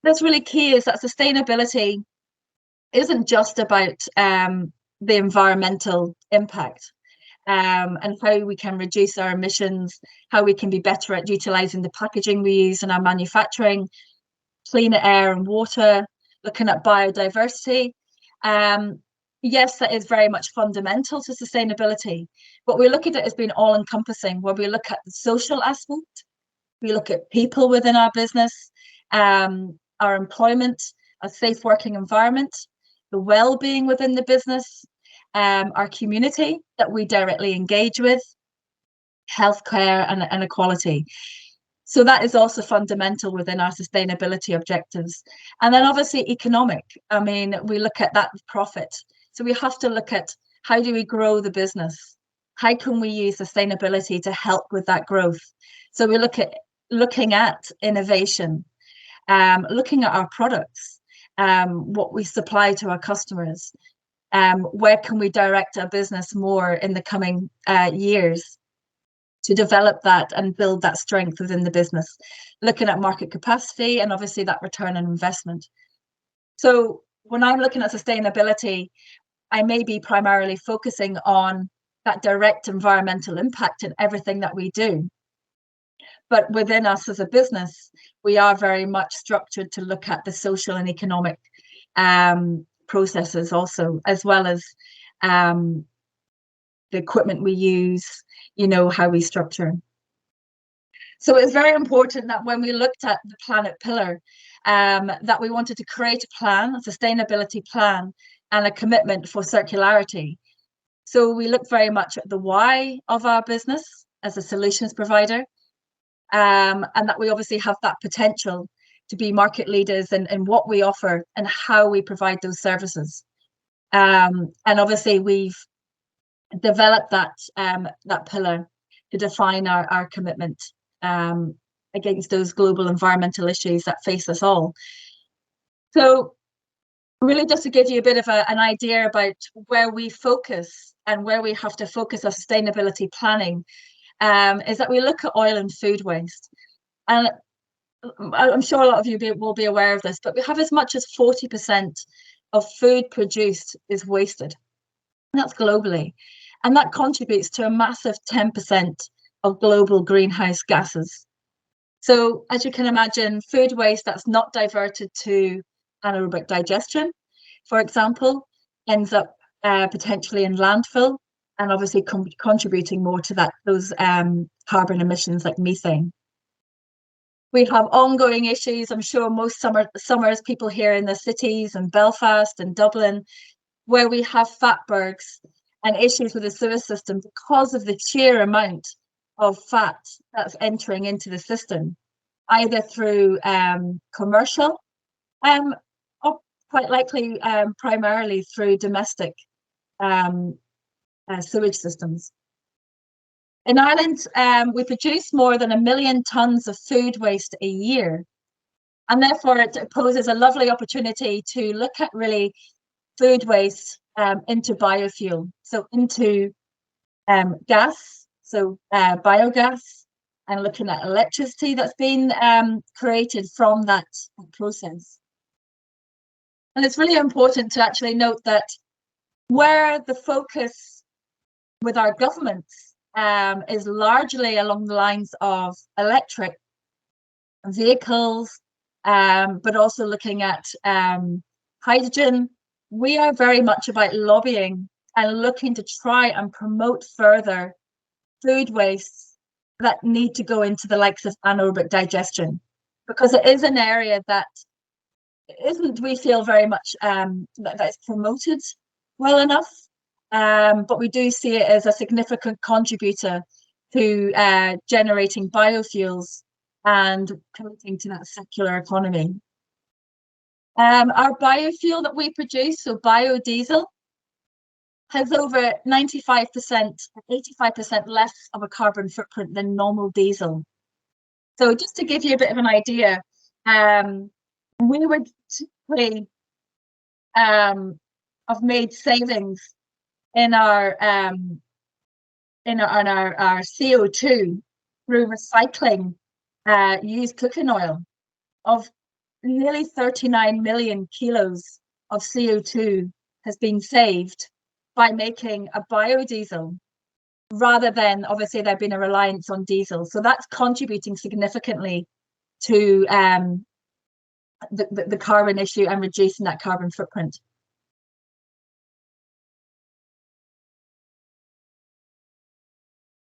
[SPEAKER 3] that's really key is that sustainability isn't just about the environmental impact and how we can reduce our emissions, how we can be better at utilising the packaging we use in our manufacturing, cleaner air and water, looking at biodiversity. Yes, that is very much fundamental to sustainability, but we look at it as being all-encompassing, where we look at the social aspect, we look at people within our business, our employment, a safe working environment, the well-being within the business, our community that we directly engage with, healthcare and equality. So that is also fundamental within our sustainability objectives. And then obviously economic. I mean, we look at that profit. So we have to look at how do we grow the business? How can we use sustainability to help with that growth? So we looking at innovation, looking at our products, what we supply to our customers, where can we direct our business more in the coming years to develop that and build that strength within the business, looking at market capacity and obviously that return on investment. So when I'm looking at sustainability, I may be primarily focusing on that direct environmental impact in everything that we do. But within us as a business, we are very much structured to look at the social and economic processes also, as well as the equipment we use, how we structure. So it's very important that when we looked at the planet pillar, that we wanted to create a plan, a sustainability plan, and a commitment for circularity. So we look very much at the why of our business as a solutions provider, and that we obviously have that potential to be market leaders in what we offer and how we provide those services. And obviously we've developed that pillar to define our commitment against those global environmental issues that face us all. So really just to give you a bit of an idea about where we focus and where we have to focus our sustainability planning, is that we look at oil and food waste. And I'm sure a lot of you will be aware of this, but we have as much as 40% of food produced is wasted. And that's globally. And that contributes to a massive 10% of global greenhouse gases. So as you can imagine, food waste that's not diverted to anaerobic digestion, for example, ends up potentially in landfill and obviously contributing more to those carbon emissions like methane. We have ongoing issues. I'm sure most summers people here in the cities and Belfast and Dublin, where we have fatbergs and issues with the sewer system because of the sheer amount of fat that's entering into the system, either through commercial or quite likely primarily through domestic sewage systems. In Ireland, we produce more than 1 million tonnes of food waste a year, and therefore it poses a lovely opportunity to look at really food waste into biofuel, so into gas, so biogas, and looking at electricity that's been created from that process. And it's really important to actually note that where the focus with our governments is largely along the lines of electric vehicles, but also looking at hydrogen. We are very much about lobbying and looking to try and promote further food wastes that need to go into the likes of anaerobic digestion, because it is an area that isn't, we feel, very much that's promoted well enough, but we do see it as a significant contributor to generating biofuels and committing to that circular economy. Our biofuel that we produce, so biodiesel, has over 95%, 85% less of a carbon footprint than normal diesel. So just to give you a bit of an idea, we would typically have made savings in our CO2 through recycling used cooking oil of nearly 39 million kilos of CO2 has been saved by making a biodiesel, rather than obviously there being a reliance on diesel. So that's contributing significantly to the carbon issue and reducing that carbon footprint.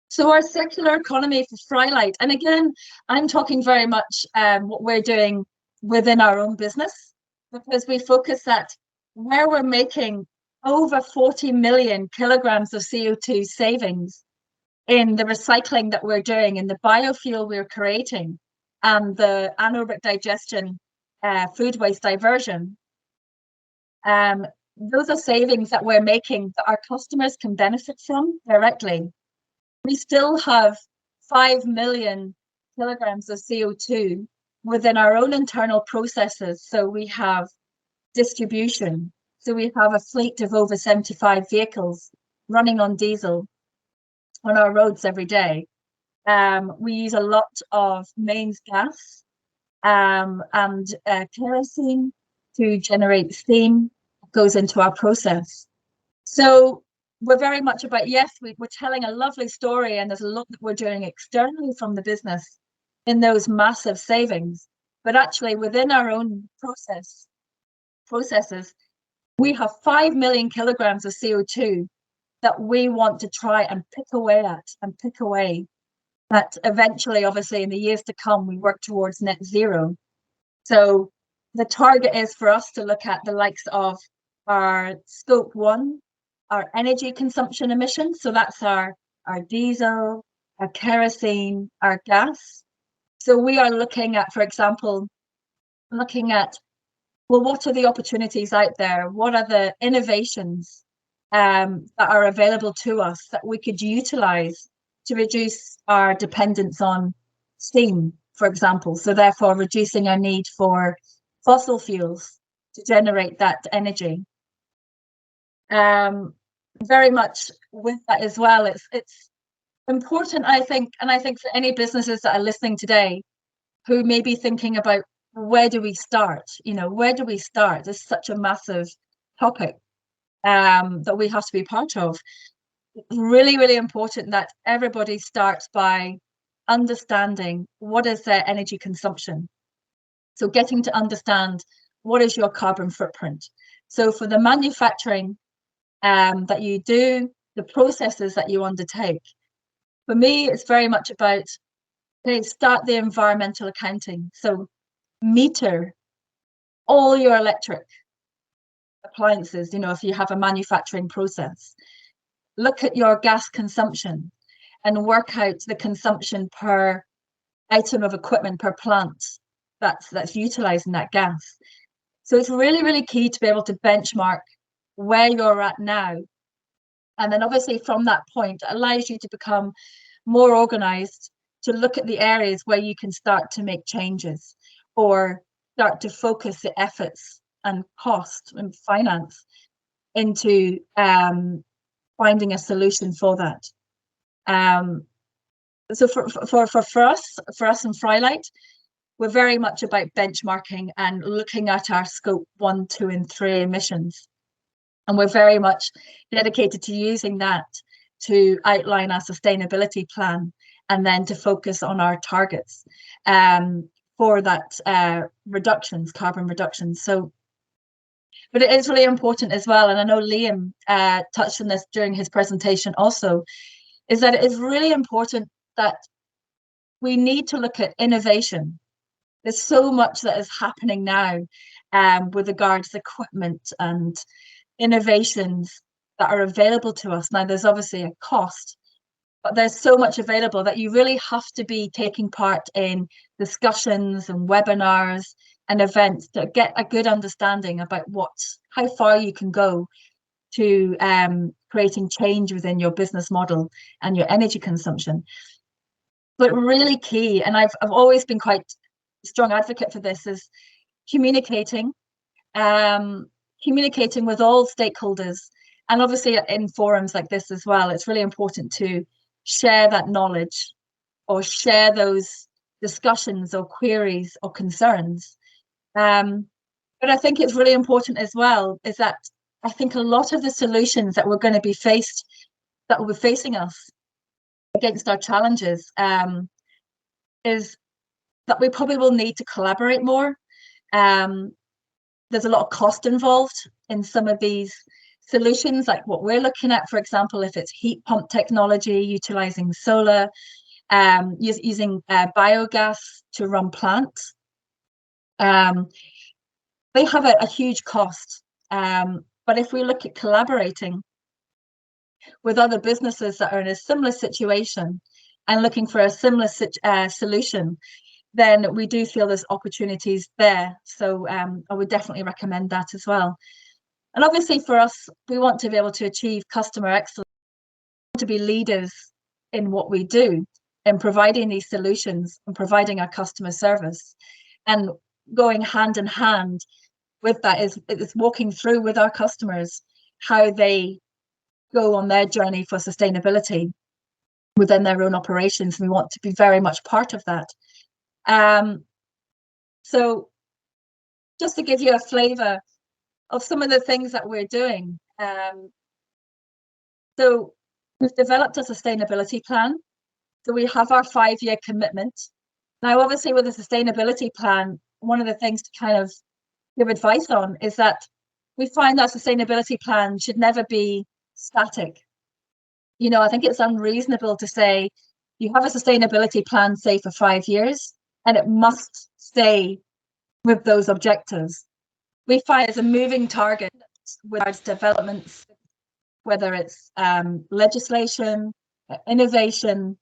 [SPEAKER 3] So our circular economy for Frylite, and again, I'm talking very much what we're doing within our own business, because we focus that where we're making over 40 million kilograms of CO2 savings in the recycling that we're doing, in the biofuel we're creating, and the anaerobic digestion food waste diversion. Those are savings that we're making that our customers can benefit from directly. We still have 5 million kilograms of CO2 within our own internal processes. So we have distribution. So we have a fleet of over 75 vehicles running on diesel on our roads every day. We use a lot of mains gas and kerosene to generate steam that goes into our process. So we're very much about, yes, we're telling a lovely story, and there's a lot that we're doing externally from the business in those massive savings. But actually within our own processes, we have 5 million kilograms of CO2 that we want to try and pick away at, that eventually, obviously, in the years to come, we work towards net zero. So the target is for us to look at the likes of our scope 1, our energy consumption emissions. So that's our diesel, our kerosene, our gas. So we are looking at, for example, well, what are the opportunities out there? What are the innovations that are available to us that we could utilize to reduce our dependence on steam, for example? So therefore reducing our need for fossil fuels to generate that energy. Very much with that as well, it's important, I think, and I think for any businesses that are listening today who may be thinking about, where do we start? Where do we start? It's such a massive topic that we have to be part of. It's really, really important that everybody starts by understanding what is their energy consumption. So getting to understand what is your carbon footprint. So for the manufacturing that you do, the processes that you undertake, for me, it's very much about, start the environmental accounting. So meter all your electric appliances, if you have a manufacturing process. Look at your gas consumption and work out the consumption per item of equipment, per plant that's utilizing that gas. So it's really, really key to be able to benchmark where you're at now. And then obviously from that point, it allows you to become more organized, to look at the areas where you can start to make changes, or start to focus the efforts and cost and finance into finding a solution for that. So for us in Frylite, we're very much about benchmarking and looking at our scope 1, 2, and 3 emissions. And we're very much dedicated to using that to outline our sustainability plan, and then to focus on our targets for that carbon reductions. So, but it is really important as well, and I know Liam touched on this during his presentation also, is that it is really important that we need to look at innovation. There's so much that is happening now with regards to equipment and innovations that are available to us. Now, there's obviously a cost, but there's so much available that you really have to be taking part in discussions and webinars and events to get a good understanding about how far you can go to creating change within your business model and your energy consumption. But really key, and I've always been quite a strong advocate for this, is communicating with all stakeholders, and obviously in forums like this as well. It's really important to share that knowledge or share those discussions or queries or concerns. But I think it's really important as well is that I think a lot of the solutions that we're going to be that will be facing us against our challenges is that we probably will need to collaborate more. There's a lot of cost involved in some of these solutions, like what we're looking at, for example, if it's heat pump technology, utilizing solar, using biogas to run plants. They have a huge cost. But if we look at collaborating with other businesses that are in a similar situation and looking for a similar solution, then we do feel there's opportunities there. So I would definitely recommend that as well. And obviously for us, we want to be able to achieve customer excellence, to be leaders in what we do, in providing these solutions and providing our customer service. And going hand in hand with that is walking through with our customers how they go on their journey for sustainability within their own operations. We want to be very much part of that. So just to give you a flavour of some of the things that we're doing. So we've developed a sustainability plan. So we have our 5-year commitment. Now, obviously with a sustainability plan, one of the things to kind of give advice on is that we find that sustainability plan should never be static. You know, I think it's unreasonable to say you have a sustainability plan, say, for 5 years, and it must stay with those objectives. We find it's a moving target with regards to developments, whether it's legislation, innovation,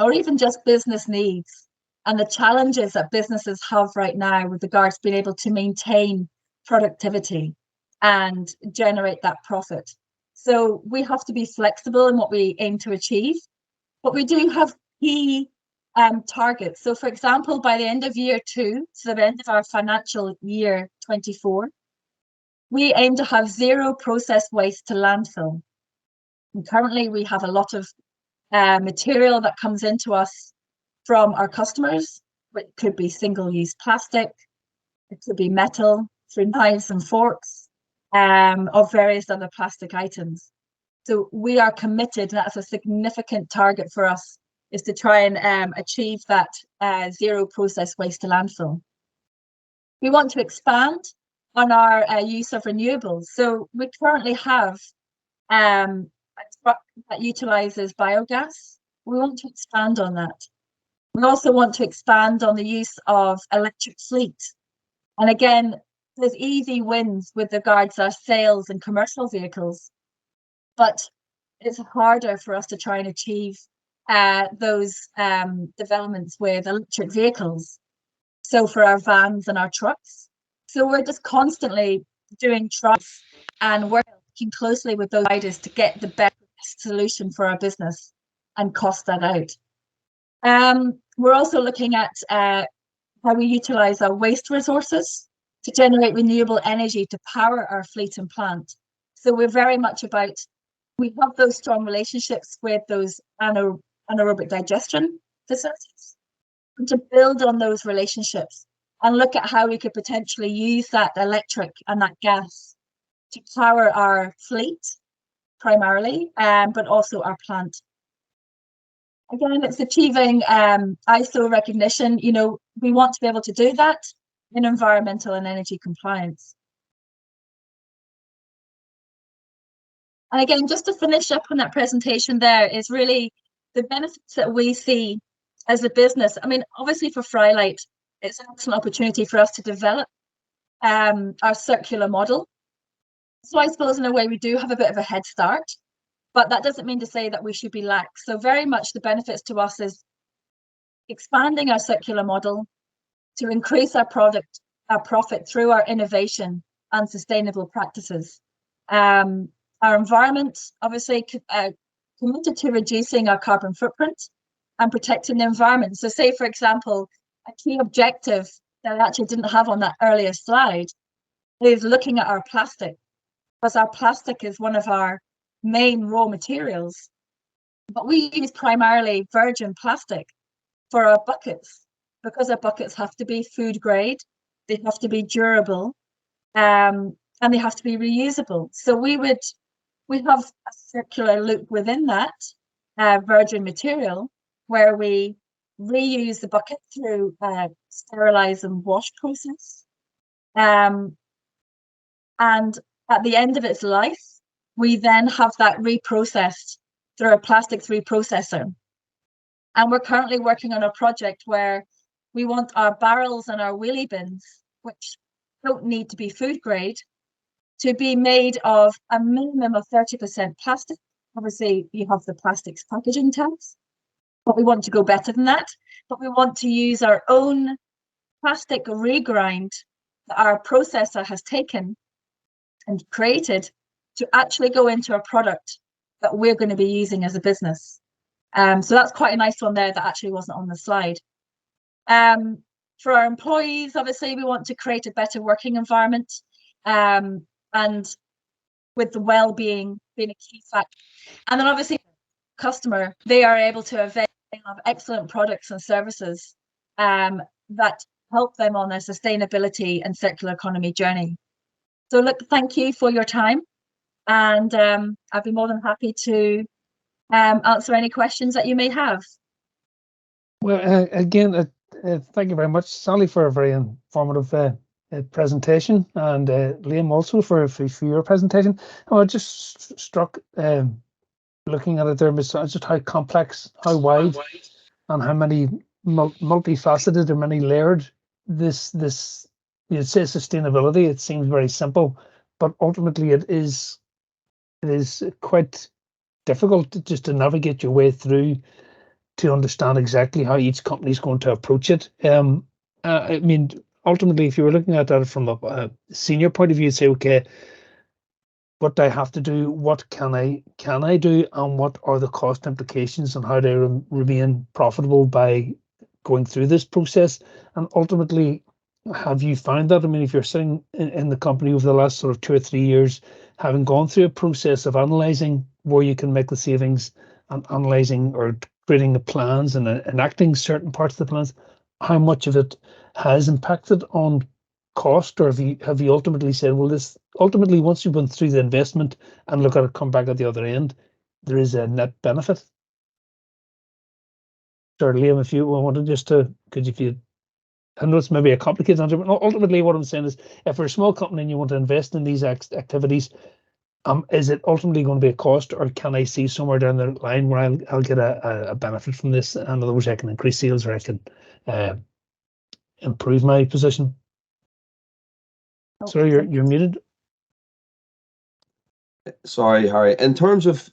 [SPEAKER 3] or even just business needs, and the challenges that businesses have right now with regards to being able to maintain productivity and generate that profit. So we have to be flexible in what we aim to achieve, but we do have key targets. So for example, by the end of year 2, so the end of our financial year 24, we aim to have 0 process waste to landfill. And currently we have a lot of material that comes into us from our customers, which could be single-use plastic, it could be metal through knives and forks, or various other plastic items. So we are committed, and that's a significant target for us, is to try and achieve that 0 process waste to landfill. We want to expand on our use of renewables. So we currently have a truck that utilizes biogas. We want to expand on that. We also want to expand on the use of electric fleet. And again, there's easy wins with regards to our sales and commercial vehicles, but it's harder for us to try and achieve those developments with electric vehicles. So for our vans and our trucks. So we're just constantly doing trials and working closely with those providers to get the best solution for our business and cost that out. We're also looking at how we utilize our waste resources to generate renewable energy to power our fleet and plant. So we're very much about, we have those strong relationships with those anaerobic digestion facilities, and to build on those relationships and look at how we could potentially use that electric and that gas to power our fleet primarily, but also our plant. Again, it's achieving ISO recognition. You know, we want to be able to do that in environmental and energy compliance. And again, just to finish up on that presentation there is really the benefits that we see as a business. I mean, obviously for Frylite, it's an excellent opportunity for us to develop our circular model. So I suppose in a way we do have a bit of a head start, but that doesn't mean to say that we should be lax. So very much the benefits to us is expanding our circular model to increase our profit through our innovation and sustainable practices. Our environment, obviously, committed to reducing our carbon footprint and protecting the environment. So say, for example, a key objective that I actually didn't have on that earlier slide is looking at our plastic, because our plastic is one of our main raw materials. But we use primarily virgin plastic for our buckets, because our buckets have to be food grade, they have to be durable, and they have to be reusable. So we have a circular loop within that virgin material where we reuse the bucket through sterilize and wash process. And at the end of its life, we then have that reprocessed through a plastics reprocessor. And we're currently working on a project where we want our barrels and our wheelie bins, which don't need to be food grade, to be made of a minimum of 30% plastic. Obviously, you have the plastics packaging tax, but we want to go better than that. But we want to use our own plastic regrind that our processor has taken and created to actually go into a product that we're going to be using as a business. So that's quite a nice one there that actually wasn't on the slide. For our employees, obviously, we want to create a better working environment, and with the well-being being a key factor. And then obviously, customer, they are able to avail of excellent products and services that help them on their sustainability and circular economy journey. So look, thank you for your time, and I'd be more than happy to answer any questions that you may have.
[SPEAKER 1] Well, again, thank you very much, Sally, for a very informative presentation, and Liam also for your presentation. I was just struck looking at it there, just how complex, how wide, and how many multifaceted or many layered this you'd say sustainability. It seems very simple, but ultimately it is quite difficult just to navigate your way through to understand exactly how each company is going to approach it. I mean, ultimately, if you were looking at that from a senior point of view, you'd say, okay, what do I have to do? What can I do? And what are the cost implications, and how do I remain profitable by going through this process? And ultimately, have you found that? I mean, if you're sitting in the company over the last sort of 2 or 3 years, having gone through a process of analysing where you can make the savings and analysing or creating the plans and enacting certain parts of the plans, how much of it has impacted on cost, or have you ultimately said, well, this ultimately, once you've gone through the investment and look at it come back at the other end, there is a net benefit? Sorry, Liam, if you wanted just to, I know it's maybe a complicated answer, but ultimately what I'm saying is, if we're a small company and you want to invest in these activities, is it ultimately going to be a cost, or can I see somewhere down the line where I'll get a benefit from this? In other words, I can increase sales, or I can improve my position. Oh, sorry, you're muted.
[SPEAKER 2] Sorry, Harry. In terms of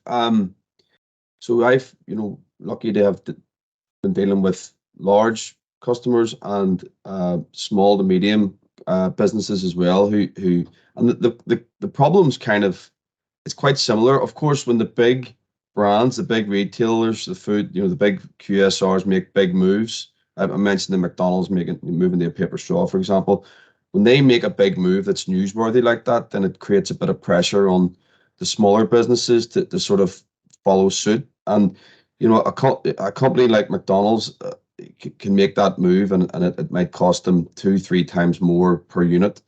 [SPEAKER 2] so I've lucky to have been dealing with large customers and small to medium businesses as well, who and the problem's kind of, it's quite similar. Of course, when the big brands, the big retailers, the food, the big QSRs make big moves. I mentioned the McDonald's moving to a paper straw, for example. When they make a big move that's newsworthy like that, then it creates a bit of pressure on the smaller businesses to sort of follow suit. And a company like McDonald's can make that move, and it might cost them 2-3 times more per unit,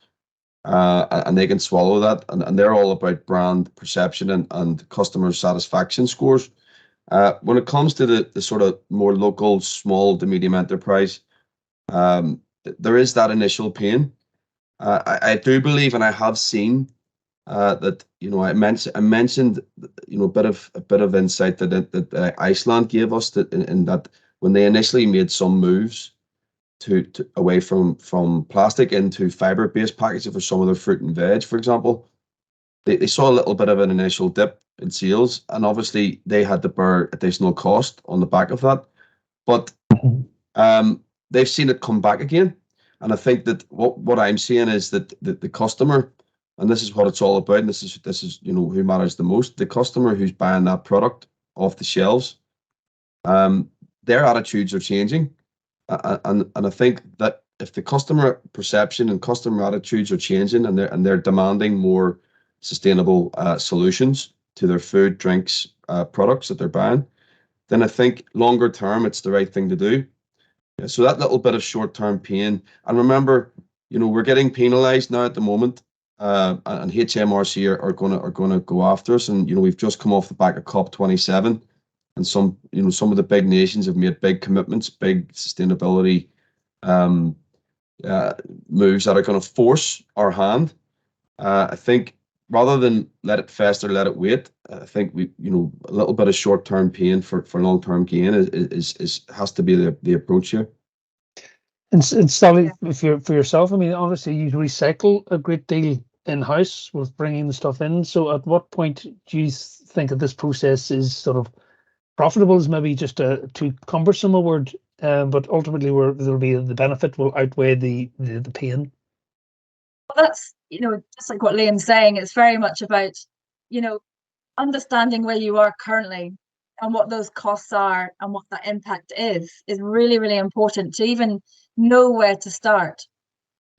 [SPEAKER 2] and they can swallow that. And they're all about brand perception and customer satisfaction scores. When it comes to the sort of more local, small to medium enterprise, there is that initial pain. I do believe, and I have seen that, you know, I mentioned, you know, a bit of insight that Iceland gave us, that in that when they initially made some moves to away from plastic into fiber-based packaging for some of their fruit and veg, for example, they saw a little bit of an initial dip in sales, and obviously they had to bear additional cost on the back of that. But they've seen it come back again, and I think that what I'm seeing is that the customer, and this is what it's all about, and this is you know, who matters the most, the customer who's buying that product off the shelves, their attitudes are changing, and I think that if the customer perception and customer attitudes are changing, and they're demanding more sustainable solutions to their food, drinks, products that they're buying, then I think longer term it's the right thing to do. Yeah, so that little bit of short-term pain, and remember, you know, we're getting penalised now at the moment, and HMRC are gonna go after us, and you know, we've just come off the back of COP27, and some of the big nations have made big commitments, big sustainability moves that are going to force our hand. I think rather than let it fester, let it wait. I think a little bit of short-term pain for long-term gain is has to be the approach here.
[SPEAKER 1] And Sally, for yourself, I mean, obviously you recycle a great deal in-house with bringing the stuff in. So at what point do you think that this process is sort of profitable? Is maybe just a too cumbersome a word, but ultimately where there'll be the benefit will outweigh the pain.
[SPEAKER 3] Well, that's, just like what Liam's saying, it's very much about, understanding where you are currently and what those costs are and what that impact is really, really important to even know where to start.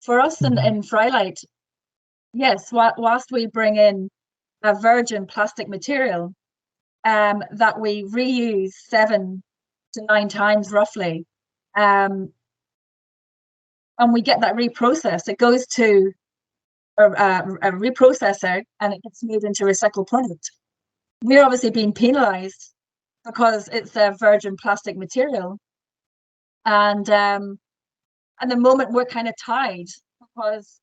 [SPEAKER 3] For us in Frylite, yes, whilst we bring in a virgin plastic material that we reuse 7 to 9 times roughly, and we get that reprocessed, it goes to a reprocessor and it gets made into recycled product. We're obviously being penalised because it's a virgin plastic material, and at the moment we're kind of tied because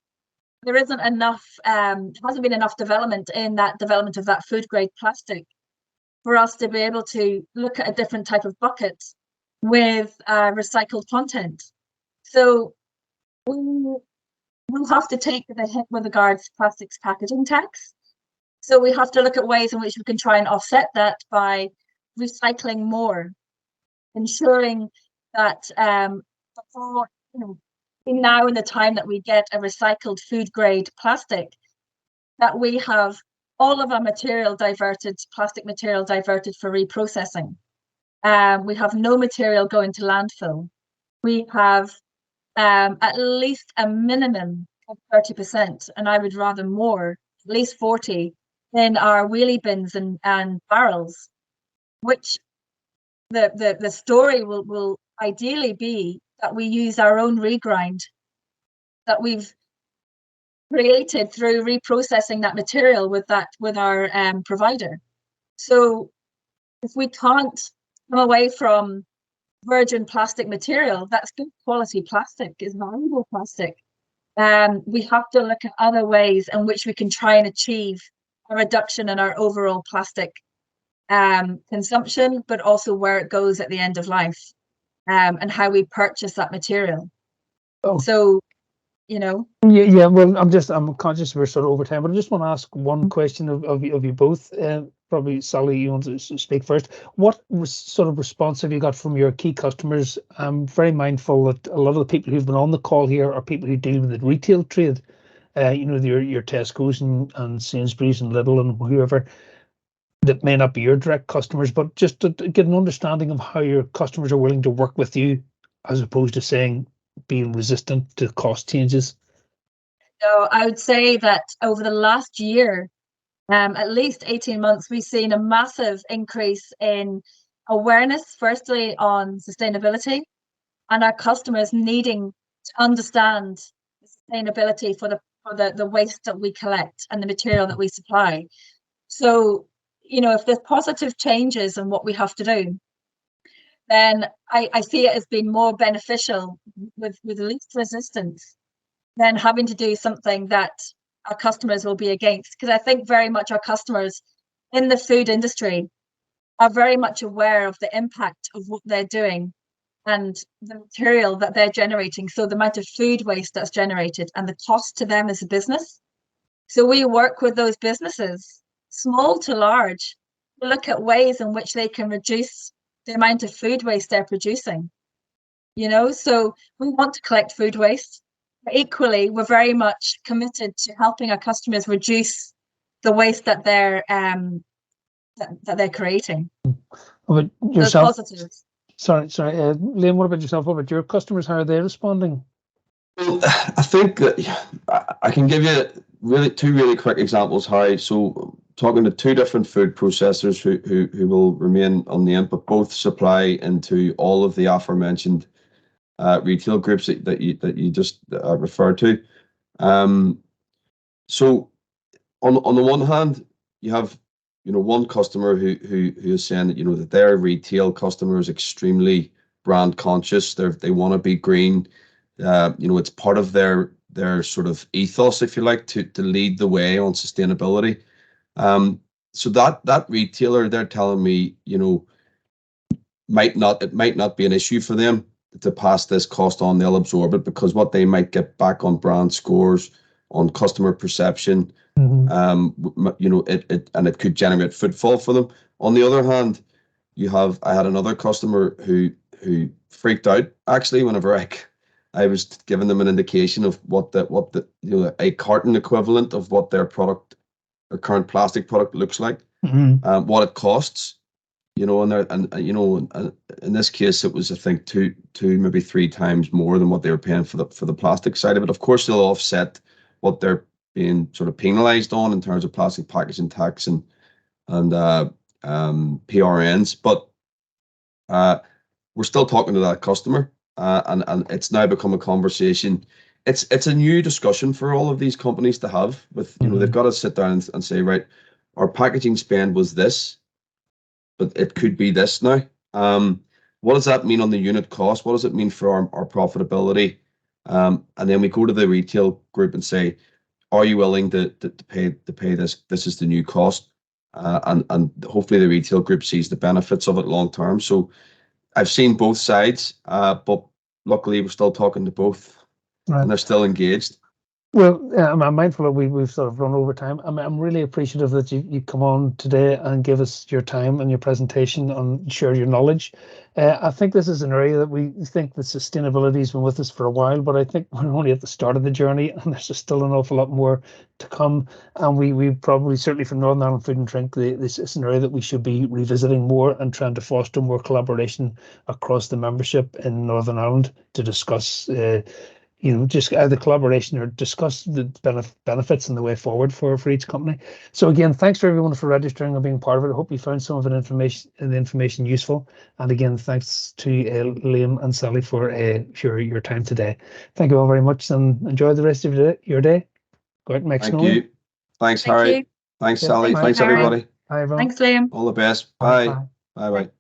[SPEAKER 3] there isn't enough, hasn't been enough development of that food grade plastic for us to be able to look at a different type of bucket with recycled content. So we'll have to take the hit with regards to plastics packaging tax. So we have to look at ways in which we can try and offset that by recycling more, ensuring that before, now in the time that we get a recycled food grade plastic, that we have all of our plastic material diverted for reprocessing. We have no material going to landfill. We have at least a minimum of 30%, and I would rather more, at least 40, in our wheelie bins and barrels, which the story will ideally be that we use our own regrind that we've created through reprocessing that material with our provider. So if we can't come away from virgin plastic material, that's good quality plastic, is valuable plastic. We have to look at other ways in which we can try and achieve a reduction in our overall plastic consumption, but also where it goes at the end of life, and how we purchase that material. So,
[SPEAKER 1] Yeah. Well, I'm conscious we're sort of over time, but I just want to ask one question of you both. Probably Sally, you want to speak first. What sort of response have you got from your key customers? I'm very mindful that a lot of the people who've been on the call here are people who deal with the retail trade. Your Tesco's and Sainsbury's and Lidl and whoever that may not be your direct customers, but just to get an understanding of how your customers are willing to work with you, as opposed to being resistant to cost changes.
[SPEAKER 3] So I would say that over the last year, at least 18 months, we've seen a massive increase in awareness, firstly on sustainability, and our customers needing to understand the sustainability for the waste that we collect and the material that we supply. So, if there's positive changes in what we have to do, then I see it as being more beneficial with least resistance than having to do something that our customers will be against. Because I think very much our customers in the food industry are very much aware of the impact of what they're doing and the material that they're generating. So the amount of food waste that's generated and the cost to them as a business. So we work with those businesses, small to large, to look at ways in which they can reduce the amount of food waste they're producing. You know, so we want to collect food waste, but equally, we're very much committed to helping our customers reduce the waste that they're creating.
[SPEAKER 1] About yourself,
[SPEAKER 3] those positives.
[SPEAKER 1] Sorry, Liam, what about yourself? What about your customers? How are they responding?
[SPEAKER 2] Well, I think that I can give you two really quick examples how. So talking to two different food processors who will remain unnamed, but both supply into all of the aforementioned retail groups that you just referred to. So on the one hand, you have one customer who is saying that that their retail customer is extremely brand conscious. They want to be green. It's part of their sort of ethos, if you like, to lead the way on sustainability. So that retailer, they're telling me, it might not be an issue for them to pass this cost on. They'll absorb it because what they might get back on brand scores, on customer perception, it could generate footfall for them. On the other hand, I had another customer who freaked out actually whenever I was giving them an indication of what the a carton equivalent of what their product, their current plastic product looks like, what it costs, and in this case it was, I think, two maybe three times more than what they were paying for the plastic side of it. Of course, they'll offset what they're being sort of penalised on in terms of plastic packaging tax and PRNs, but we're still talking to that customer, and it's now become a conversation. It's a new discussion for all of these companies to have with, they've got to sit down and say, right, our packaging spend was this, but it could be this now. What does that mean on the unit cost? What does it mean for our profitability? And then we go to the retail group and say, are you willing to pay this? This is the new cost, and hopefully the retail group sees the benefits of it long term. So I've seen both sides, but luckily we're still talking to both, and they're still engaged.
[SPEAKER 1] Well, I'm mindful that we've sort of run over time. I'm really appreciative that you come on today and give us your time and your presentation and share your knowledge. I think this is an area that we think that sustainability has been with us for a while, but I think we're only at the start of the journey, and there's still an awful lot more to come. And we probably, certainly from Northern Ireland Food and Drink, this is an area that we should be revisiting more and trying to foster more collaboration across the membership in Northern Ireland to discuss just the collaboration or discuss the benefits and the way forward for each company. So again, thanks for everyone for registering and being part of it. I hope you found some of the information useful. And again, thanks to Liam and Sally for your time today. Thank you all very much, and enjoy the rest of your day. Go out and make snow.
[SPEAKER 2] Thank you. Thanks, Harry. Thanks, Sally. Thanks, everybody.
[SPEAKER 1] Bye, everyone.
[SPEAKER 3] Thanks, Liam.
[SPEAKER 2] All the best. Bye.
[SPEAKER 1] Bye.
[SPEAKER 2] Bye.